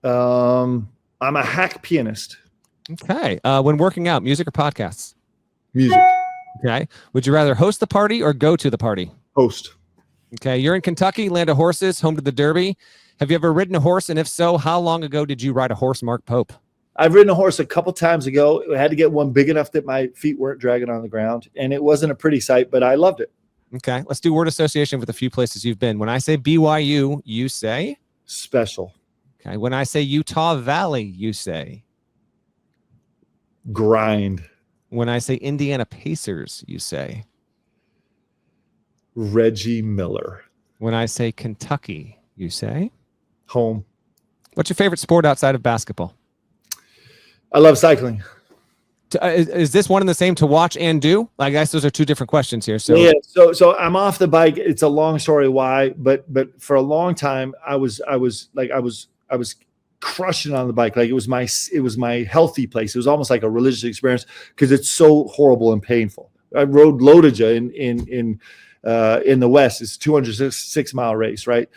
[SPEAKER 2] I'm a hack pianist.
[SPEAKER 1] Okay. When working out, music or podcasts?
[SPEAKER 2] Music.
[SPEAKER 1] Okay. Would you rather host the party or go to the party?
[SPEAKER 2] Host.
[SPEAKER 1] Okay. You're in Kentucky, land of horses, home to the Derby. Have you ever ridden a horse? And if so, how long ago did you ride a horse, Mark Pope?
[SPEAKER 2] I've ridden a horse a couple times ago. I had to get one big enough that my feet weren't dragging on the ground. And it wasn't a pretty sight, but I loved it.
[SPEAKER 1] Okay. Let's do word association with a few places you've been. When I say BYU, you say?
[SPEAKER 2] Special.
[SPEAKER 1] Okay. When I say Utah Valley, you say?
[SPEAKER 2] Grind.
[SPEAKER 1] When I say Indiana Pacers, you say?
[SPEAKER 2] Reggie Miller.
[SPEAKER 1] When I say Kentucky, you say?
[SPEAKER 2] Home.
[SPEAKER 1] What's your favorite sport outside of basketball?
[SPEAKER 2] I love cycling.
[SPEAKER 1] Is this one and the same to watch and do? I guess those are two different questions here. So
[SPEAKER 2] yeah. So I'm off the bike. It's a long story why, but for a long time I was crushing on the bike. Like it was my healthy place. It was almost like a religious experience because it's so horrible and painful. I rode Lodija in the West. It's a 206-mile race, right?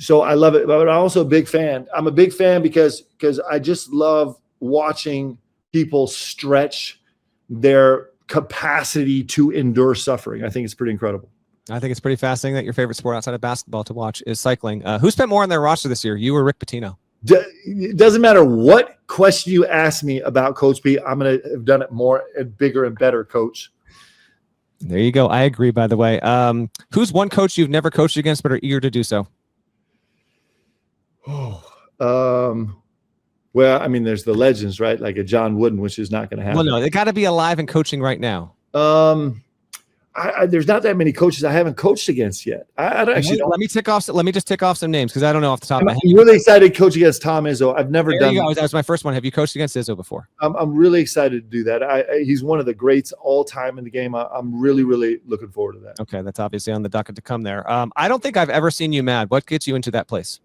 [SPEAKER 2] So I love it, but I'm also a big fan. I'm a big fan because I just love watching people stretch their capacity to endure suffering. I think it's pretty incredible.
[SPEAKER 1] I think it's pretty fascinating that your favorite sport outside of basketball to watch is cycling. Who spent more on their roster this year, you or Rick Pitino?
[SPEAKER 2] It doesn't matter what question you ask me about Coach P. I'm going to have done it more and bigger and better, Coach.
[SPEAKER 1] There you go. I agree, by the way. Who's one coach you've never coached against but are eager to do so?
[SPEAKER 2] Well, I mean, there's the legends, right? Like a John Wooden, which is not going to happen.
[SPEAKER 1] Well, no, they got to be alive and coaching right now.
[SPEAKER 2] There's not that many coaches I haven't coached against yet. I don't actually.
[SPEAKER 1] Let me just tick off some names because I don't know off the top of my head.
[SPEAKER 2] I'm really excited to coach against Tom Izzo. I've never done.
[SPEAKER 1] That was my first one. Have you coached against Izzo before?
[SPEAKER 2] I'm really excited to do that. He's one of the greats all time in the game. I'm really, really looking forward to that.
[SPEAKER 1] Okay, that's obviously on the docket to come there. I don't think I've ever seen you mad. What gets you into that place?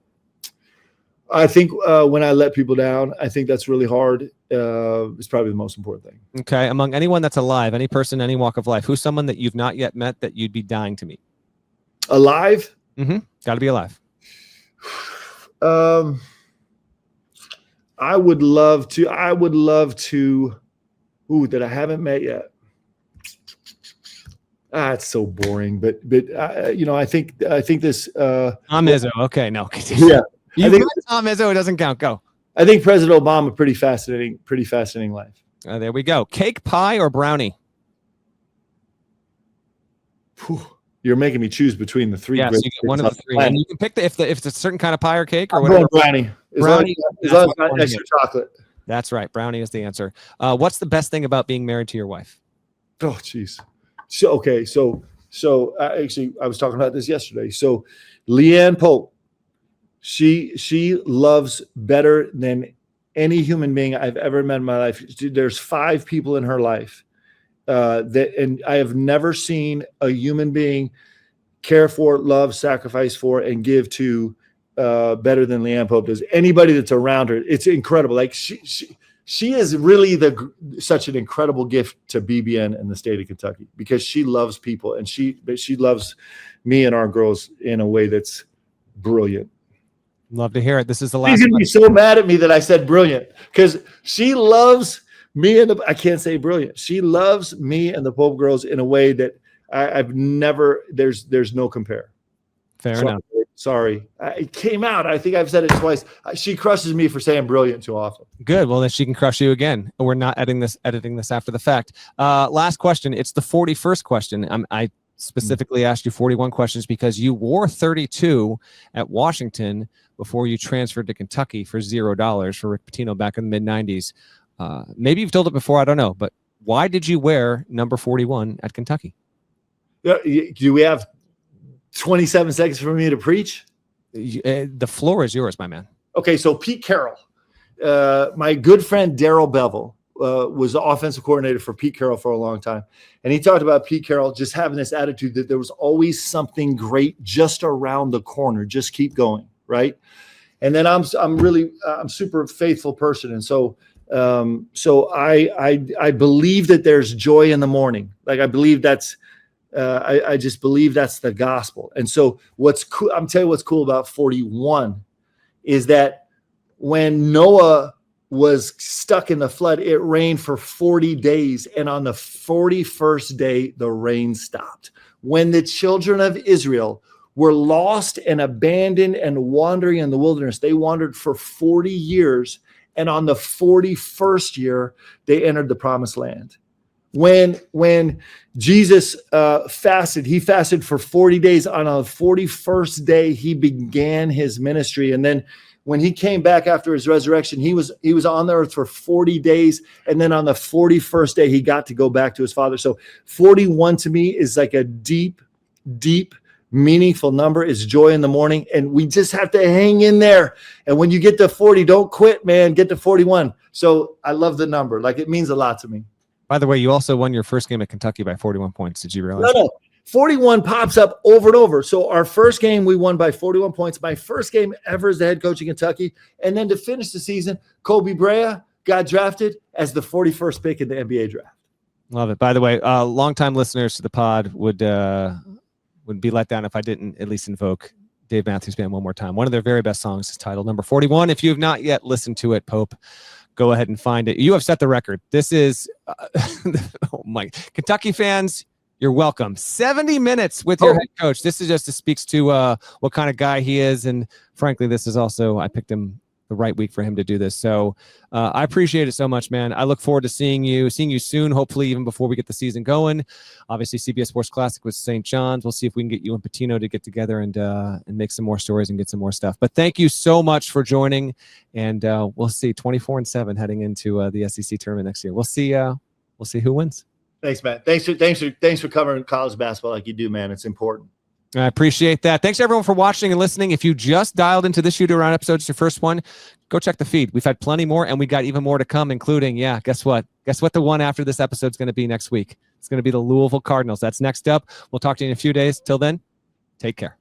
[SPEAKER 2] I think when I let people down, I think that's really hard. It's probably the most important thing.
[SPEAKER 1] Okay. Among anyone that's alive, any person, any walk of life, who's someone that you've not yet met that you'd be dying to meet?
[SPEAKER 2] Alive?
[SPEAKER 1] Mm-hmm. Got to be alive.
[SPEAKER 2] I would love to. That I haven't met yet. It's so boring. But I think this.
[SPEAKER 1] Tom Izzo. Okay. No.
[SPEAKER 2] Yeah.
[SPEAKER 1] You met Tom Izzo, it doesn't count. Go.
[SPEAKER 2] I think President Obama, pretty fascinating life.
[SPEAKER 1] There we go. Cake, pie, or brownie?
[SPEAKER 2] You're making me choose between the three.
[SPEAKER 1] Yes, you get one of the three. And you can pick if it's a certain kind of pie or cake or
[SPEAKER 2] I'm
[SPEAKER 1] whatever.
[SPEAKER 2] Brownie. As long as it's not extra chocolate.
[SPEAKER 1] That's right. Brownie is the answer. What's the best thing about being married to your wife?
[SPEAKER 2] Oh, geez. So actually, I was talking about this yesterday. So Leanne Pope, she loves better than any human being I've ever met in my life. There's 5 people in her life and I have never seen a human being care for, love, sacrifice for, and give to better than Leanne Pope does. Anybody that's around her, it's incredible. Like she is really such an incredible gift to BBN and the state of Kentucky because she loves people and she loves me and our girls in a way that's brilliant.
[SPEAKER 1] Love to hear it. This is the last.
[SPEAKER 2] She's gonna be so mad at me that I said brilliant because she loves me and I can't say brilliant. She loves me and the Pope girls in a way that I've never. There's no compare.
[SPEAKER 1] Fair enough.
[SPEAKER 2] Sorry, it came out. I think I've said it twice. She crushes me for saying brilliant too often.
[SPEAKER 1] Good. Well, then she can crush you again. We're not editing this after the fact. Last question. It's the 41st question. I specifically asked you 41 questions because you wore 32 at Washington before you transferred to Kentucky for $0 for Rick Pitino back in the mid-90s. Maybe you've told it before, I don't know, but why did you wear number 41 at Kentucky?
[SPEAKER 2] Yeah, do we have 27 seconds for me to preach?
[SPEAKER 1] The floor is yours, my man.
[SPEAKER 2] Okay, so Pete Carroll, my good friend Darrell Bevel, was the offensive coordinator for Pete Carroll for a long time. And he talked about Pete Carroll just having this attitude that there was always something great just around the corner. Just keep going, right? And then I'm super faithful person. And so I believe that there's joy in the morning. Like I believe that's I just believe that's the gospel. And so what's cool, I'm telling you what's cool about 41 is that when Noah was stuck in the flood, it rained for 40 days. And on the 41st day, the rain stopped. When the children of Israel were lost and abandoned and wandering in the wilderness, they wandered for 40 years. And on the 41st year, they entered the promised land. When Jesus fasted, he fasted for 40 days. On the 41st day, he began his ministry. And then when he came back after his resurrection, he was on the earth for 40 days. And then on the 41st day, he got to go back to his Father. So 41 to me is like a deep, deep, meaningful number. It's joy in the morning. And we just have to hang in there. And when you get to 40, don't quit, man. Get to 41. So I love the number. Like it means a lot to me.
[SPEAKER 1] By the way, you also won your first game at Kentucky by 41 points. Did you realize?
[SPEAKER 2] No. 41 pops up over and over. So our first game, we won by 41 points. My first game ever as the head coach in Kentucky. And then to finish the season, Kobe Bryant got drafted as the 41st pick in the NBA draft.
[SPEAKER 1] Love it. By the way, longtime listeners to the pod would be let down if I didn't at least invoke Dave Matthews Band one more time. One of their very best songs is titled Number 41. If you have not yet listened to it, Pope, go ahead and find it. You have set the record. This is, oh my, Kentucky fans, you're welcome. 70 minutes with your head coach. This is just speaks to what kind of guy he is. And frankly, this is also, I picked him the right week for him to do this. So I appreciate it so much, man. I look forward to seeing you soon, hopefully even before we get the season going. Obviously, CBS Sports Classic with St. John's. We'll see if we can get you and Patino to get together and make some more stories and get some more stuff. But thank you so much for joining, and we'll see 24-7 heading into the SEC tournament next year. We'll see who wins.
[SPEAKER 2] Thanks, Matt. Thanks for covering college basketball like you do, man. It's important.
[SPEAKER 1] I appreciate that. Thanks, everyone, for watching and listening. If you just dialed into this Shootaround episode, it's your first one, go check the feed. We've had plenty more, and we got even more to come, including, guess what? Guess what the one after this episode is going to be next week? It's going to be the Louisville Cardinals. That's next up. We'll talk to you in a few days. Till then, take care.